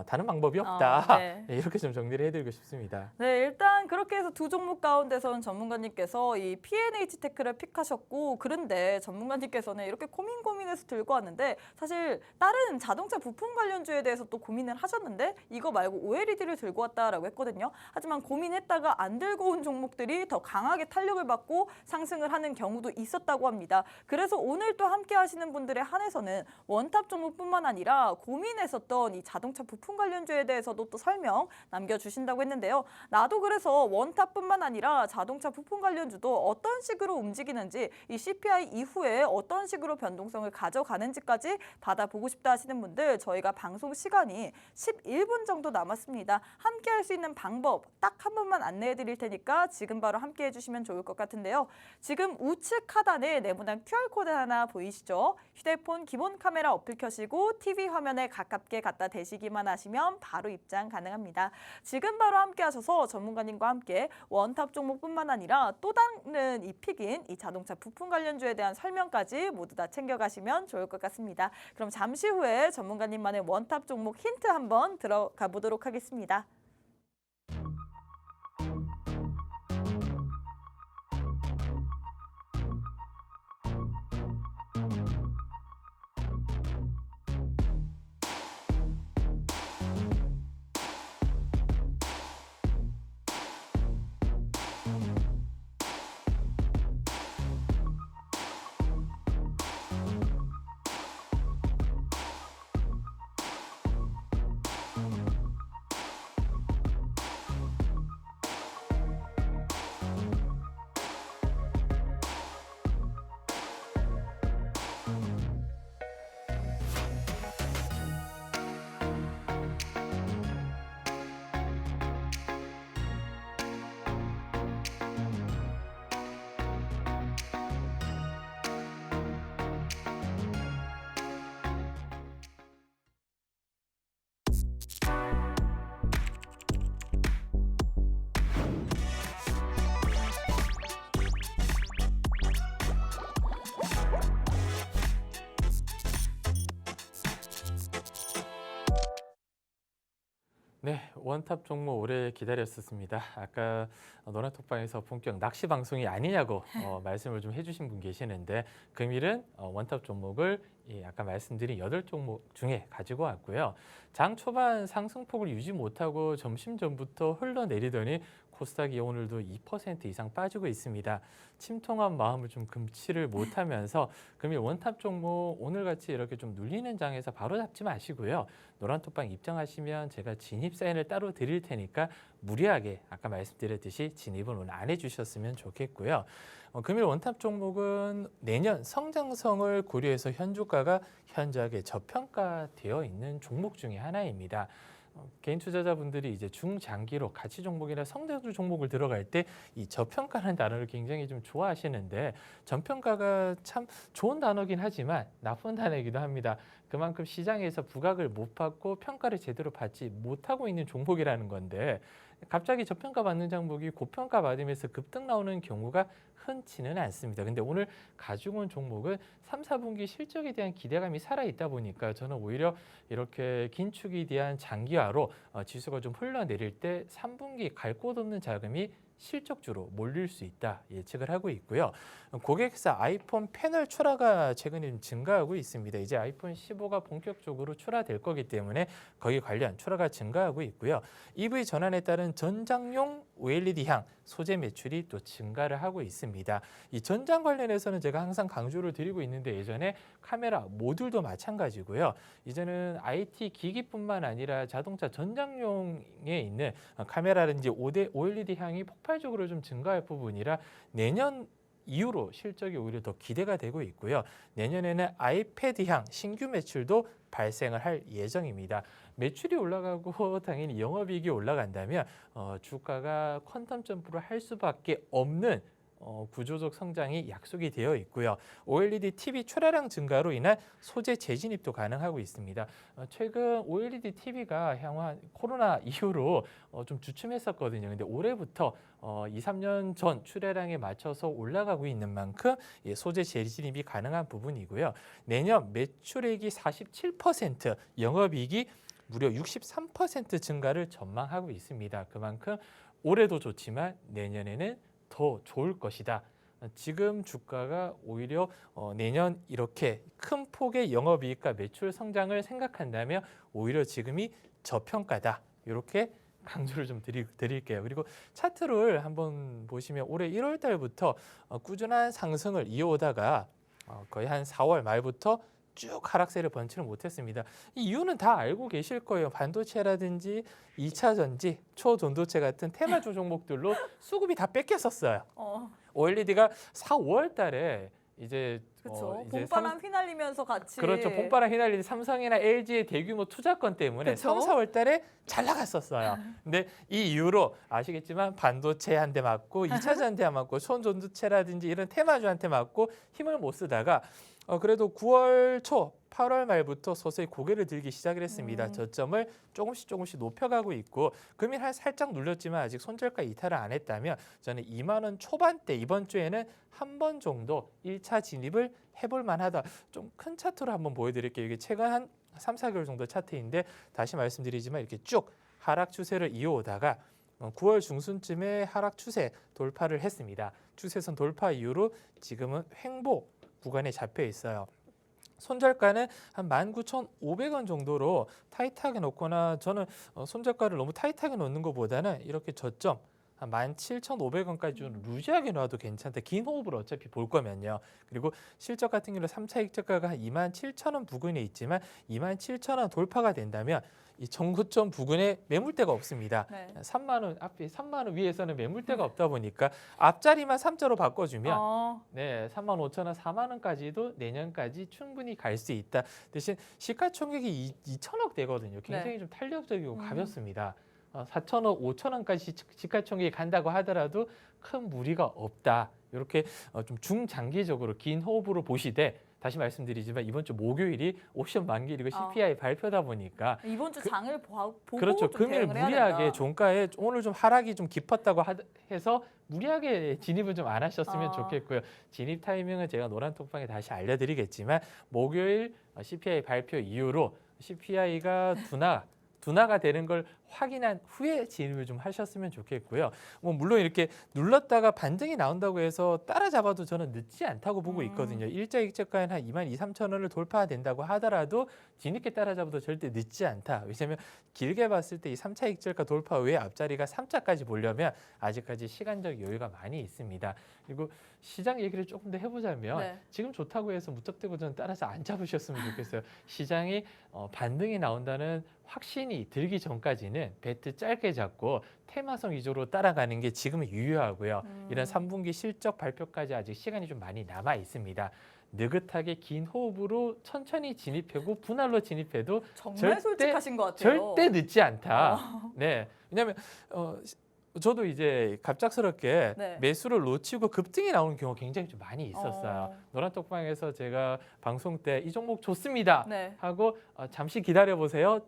다른 방법이 없다. 네. 네, 이렇게 좀 정리를 해드리고 싶습니다. 네, 일단 그렇게 해서 두 종목 가운데서는 전문가님께서 이 P&H 테크를 픽하셨고, 그런데 전문가님께서는 이렇게 고민해서 들고 왔는데, 사실 다른 자동차 부품 관련주에 대해서 또 고민을 하셨는데 이거 말고 OLED를 들고 왔다라고 했거든요. 하지만 고민했다가 안 들고 온 종목들이 더 강하게 탄력을 받고 상승을 하는 경우도 있었다고 합니다. 그래서 오늘 또 함께 하시는 분들에 한해서는 원탑 종목뿐만 아니라 고민했었던 이 자동차 부품 관련주에 대해서도 또 설명 남겨주신다고 했는데요. 나도 그래서 원탑뿐만 아니라 자동차 부품 관련주도 어떤 식으로 움직이는지, 이 CPI 이후에 어떤 식으로 변동성을 가져가는지까지 받아보고 싶다 하시는 분들, 저희가 방송 시간이 11분 정도 남았습니다. 함께 할 수 있는 방법 딱 한 번만 안내해 드릴 테니까 지금 바로 함께 해주시면 좋을 것 같은데요. 지금 우측 하단에 네모난 QR코드 하나 보이시죠? 휴대폰 기본 카메라 어플 켜시고 TV 화면에 가깝게 갖다 대시기만 하시면 바로 입장 가능합니다. 지금 바로 함께 하셔서 전문가님과 함께 원탑 종목뿐만 아니라 또 다른 이 픽인 이 자동차 부품 관련주에 대한 설명까지 모두 다 챙겨가시면 좋을 것 같습니다. 그럼 잠시 후에 전문가님만의 원탑 종목 힌트 한번 들어가 보도록 하겠습니다. 네, 원탑 종목 오래 기다렸었습니다. 아까 노란톡방에서 본격 낚시 방송이 아니냐고 말씀을 좀 해주신 분 계시는데, 금일은 원탑 종목을 아까 말씀드린 8종목 중에 가지고 왔고요. 장 초반 상승폭을 유지 못하고 점심 전부터 흘러내리더니 코스닥이 오늘도 2% 이상 빠지고 있습니다. 침통한 마음을 좀 금치를 못하면서 금일 원탑 종목 오늘같이 이렇게 좀 눌리는 장에서 바로 잡지 마시고요. 노란톡방 입장하시면 제가 진입 사인을 따로 드릴 테니까 무리하게 아까 말씀드렸듯이 진입은 오늘 안 해주셨으면 좋겠고요. 금일 원탑 종목은 내년 성장성을 고려해서 현주가가 현저하게 저평가되어 있는 종목 중에 하나입니다. 개인 투자자분들이 이제 중장기로 가치 종목이나 성장주 종목을 들어갈 때 이 저평가라는 단어를 굉장히 좀 좋아하시는데, 저평가가 참 좋은 단어긴 하지만 나쁜 단어이기도 합니다. 그만큼 시장에서 부각을 못 받고 평가를 제대로 받지 못하고 있는 종목이라는 건데, 갑자기 저평가 받는 종목이 고평가 받으면서 급등 나오는 경우가 흔치는 않습니다. 근데 오늘 가지고 온 종목은 3, 4분기 실적에 대한 기대감이 살아있다 보니까 저는 오히려 이렇게 긴축에 대한 장기화로 지수가 좀 흘러내릴 때 3분기 갈 곳 없는 자금이 실적주로 몰릴 수 있다 예측을 하고 있고요. 고객사 아이폰 패널 출하가 최근에 좀 증가하고 있습니다. 이제 아이폰 15가 본격적으로 출하될 거기 때문에 거기 관련 출하가 증가하고 있고요. EV 전환에 따른 전장용 OLED향 소재 매출이 또 증가를 하고 있습니다. 이 전장 관련해서는 제가 항상 강조를 드리고 있는데, 예전에 카메라 모듈도 마찬가지고요. 이제는 IT 기기뿐만 아니라 자동차 전장용에 있는 카메라든지 OLED 향이 폭발적으로 좀 증가할 부분이라 내년 이후로 실적이 오히려 더 기대가 되고 있고요. 내년에는 아이패드향 신규 매출도 발생을 할 예정입니다. 매출이 올라가고 당연히 영업이익이 올라간다면 주가가 퀀텀 점프를 할 수밖에 없는 구조적 성장이 약속이 되어 있고요. OLED TV 출하량 증가로 인한 소재 재진입도 가능하고 있습니다. 최근 OLED TV가 향후 코로나 이후로 좀 주춤했었거든요. 근데 올해부터 2, 3년 전 출하량에 맞춰서 올라가고 있는 만큼 소재 재진입이 가능한 부분이고요. 내년 매출액이 47%, 영업이익이 무려 63% 증가를 전망하고 있습니다. 그만큼 올해도 좋지만 내년에는 더 좋을 것이다. 지금 주가가 오히려 내년 이렇게 큰 폭의 영업이익과 매출 성장을 생각한다면 오히려 지금이 저평가다. 이렇게 강조를 좀 드릴게요. 그리고 차트를 한번 보시면 올해 1월 달부터 꾸준한 상승을 이어오다가 거의 한 4월 말부터 쭉 하락세를 번치를 못했습니다. 이 이유는 다 알고 계실 거예요. 반도체라든지 2차 전지, 초전도체 같은 테마주 종목들로 수급이 다 뺏겼었어요. OLED가 4, 5월 달에 이제 그렇죠. 봄바람 휘날리면서 같이. 그렇죠. 봄바람 휘날리는 삼성이나 LG의 대규모 투자권 때문에 그쵸? 3, 4월 달에 잘 나갔었어요. 근데 이 이후로 아시겠지만 반도체 한 대 맞고 2차 전지 맞고 초전도체라든지 이런 테마주한테 맞고 힘을 못 쓰다가 그래도 9월 초 8월 말부터 서서히 고개를 들기 시작을 했습니다. 저점을 조금씩 높여가고 있고 금일 한 살짝 눌렸지만 아직 손절가 이탈을 안 했다면 저는 2만 원 초반대 이번 주에는 한 번 정도 1차 진입을 해볼 만하다. 좀 큰 차트로 한번 보여드릴게요. 이게 최근 한 3, 4개월 정도 차트인데 다시 말씀드리지만 이렇게 쭉 하락 추세를 이어오다가 9월 중순쯤에 하락 추세 돌파를 했습니다. 추세선 돌파 이후로 지금은 횡보 구간에 잡혀 있어요. 손절가는 한 19,500원 정도로 타이트하게 놓거나 저는 손절가를 너무 타이트하게 놓는 것보다는 이렇게 저점 한 17,500원까지 좀 루즈하게 놔도 괜찮다. 긴 호흡을 어차피 볼 거면요. 그리고 실적 같은 경우는 3차 익저가가 한 27,000원 부근에 있지만 27,000원 돌파가 된다면 이 정고점 부근에 매물대가 없습니다. 네. 3만 원 앞에 3만 원 위에서는 매물대가 없다 보니까 앞자리만 3자로 바꿔주면 네, 35,000원, 4만 원까지도 내년까지 충분히 갈 수 있다. 대신 시가총액이 2천억 되거든요. 굉장히 좀 탄력적이고 가볍습니다. 4천억, 5천원까지 시가총액이 간다고 하더라도 큰 무리가 없다. 이렇게 좀 중장기적으로 긴 호흡으로 보시되 다시 말씀드리지만 이번 주 목요일이 옵션 만기이고 CPI 발표다 보니까 이번 주 장을 보고 그렇죠. 좀 금일 대응을 해야 무리하게 된다. 종가에 오늘 좀 하락이 좀 깊었다고 해서 무리하게 진입을 좀 안 하셨으면 좋겠고요. 진입 타이밍은 제가 노란톡방에 다시 알려드리겠지만 목요일 CPI 발표 이후로 CPI가 둔화가 되는 걸 확인한 후에 진입을 좀 하셨으면 좋겠고요. 뭐 물론 이렇게 눌렀다가 반등이 나온다고 해서 따라잡아도 저는 늦지 않다고 보고 있거든요. 일자 익저가는 한 22,000원을 돌파된다고 하더라도 뒤늦게 따라잡아도 절대 늦지 않다. 왜냐하면 길게 봤을 때 이 3차 익저가 돌파 후에 앞자리가 3자까지 보려면 아직까지 시간적 여유가 많이 있습니다. 그리고 시장 얘기를 조금 더 해보자면 지금 좋다고 해서 무턱대고 저는 따라서 안 잡으셨으면 좋겠어요. 시장이 반등이 나온다는 확신이 들기 전까지는 배트 짧게 잡고 테마성 위주로 따라가는 게 지금은 유효하고요. 이런 3분기 실적 발표까지 아직 시간이 좀 많이 남아 있습니다. 느긋하게 긴 호흡으로 천천히 진입하고 분할로 진입해도 정말 솔직하신 것 같아요. 절대 늦지 않다. 네, 왜냐하면 저도 이제 갑작스럽게 매수를 놓치고 급등이 나오는 경우가 굉장히 좀 많이 있었어요. 노란톡방에서 제가 방송 때 이 종목 좋습니다 하고 잠시 기다려보세요.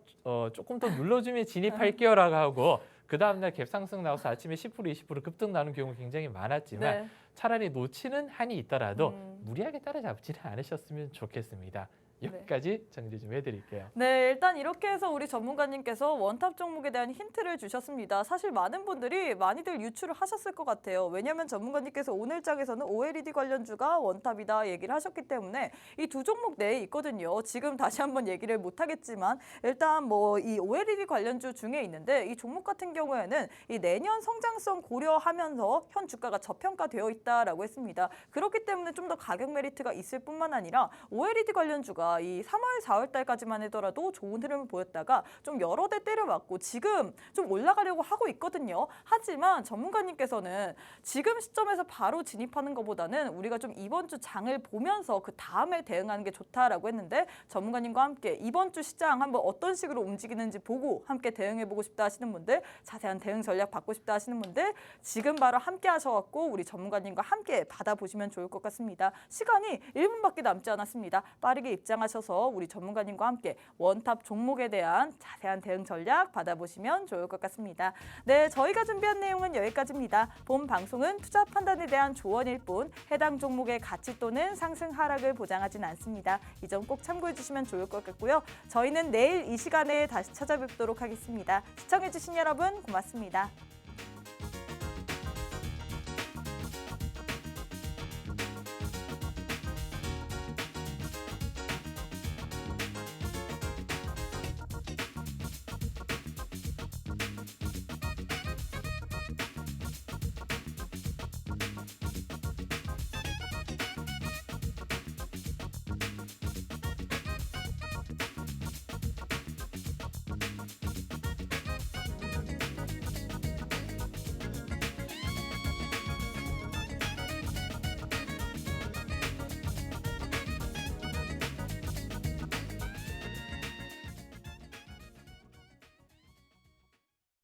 조금 더 눌러주면 진입할게요라고 하고 그 다음날 갭상승 나와서 아침에 10% 20% 급등 나는 경우가 굉장히 많았지만 차라리 놓치는 한이 있더라도 무리하게 따라잡지는 않으셨으면 좋겠습니다. 여기까지 정리 좀 해드릴게요. 네, 일단 이렇게 해서 우리 전문가님께서 원탑 종목에 대한 힌트를 주셨습니다. 사실 많은 분들이 많이들 유출을 하셨을 것 같아요. 왜냐하면 전문가님께서 오늘 장에서는 OLED 관련주가 원탑이다 얘기를 하셨기 때문에 이 두 종목 내에 있거든요. 지금 다시 한번 얘기를 못하겠지만 일단 뭐 이 OLED 관련주 중에 있는데 이 종목 같은 경우에는 이 내년 성장성 고려하면서 현 주가가 저평가되어 있다라고 했습니다. 그렇기 때문에 좀 더 가격 메리트가 있을 뿐만 아니라 OLED 관련주가 않습니까? 이 3월, 4월 달까지만 하더라도 좋은 흐름을 보였다가 좀 여러 대 때려맞고 지금 좀 올라가려고 하고 있거든요. 하지만 전문가님께서는 지금 시점에서 바로 진입하는 것보다는 우리가 좀 이번 주 장을 보면서 그 다음에 대응하는 게 좋다라고 했는데 전문가님과 함께 이번 주 시장 한번 어떤 식으로 움직이는지 보고 함께 대응해보고 싶다 하시는 분들, 자세한 대응 전략 받고 싶다 하시는 분들 지금 바로 함께 하셔갖고 우리 전문가님과 함께 받아보시면 좋을 것 같습니다. 시간이 1분밖에 남지 않았습니다. 빠르게 입장하셔서 우리 전문가님과 함께 원탑 종목에 대한 자세한 대응 전략 받아보시면 좋을 것 같습니다. 네, 저희가 준비한 내용은 여기까지입니다. 본 방송은 투자 판단에 대한 조언일 뿐 해당 종목의 가치 또는 상승 하락을 보장하진 않습니다. 이 점 꼭 참고해 주시면 좋을 것 같고요. 저희는 내일 이 시간에 다시 찾아뵙도록 하겠습니다. 시청해 주신 여러분 고맙습니다.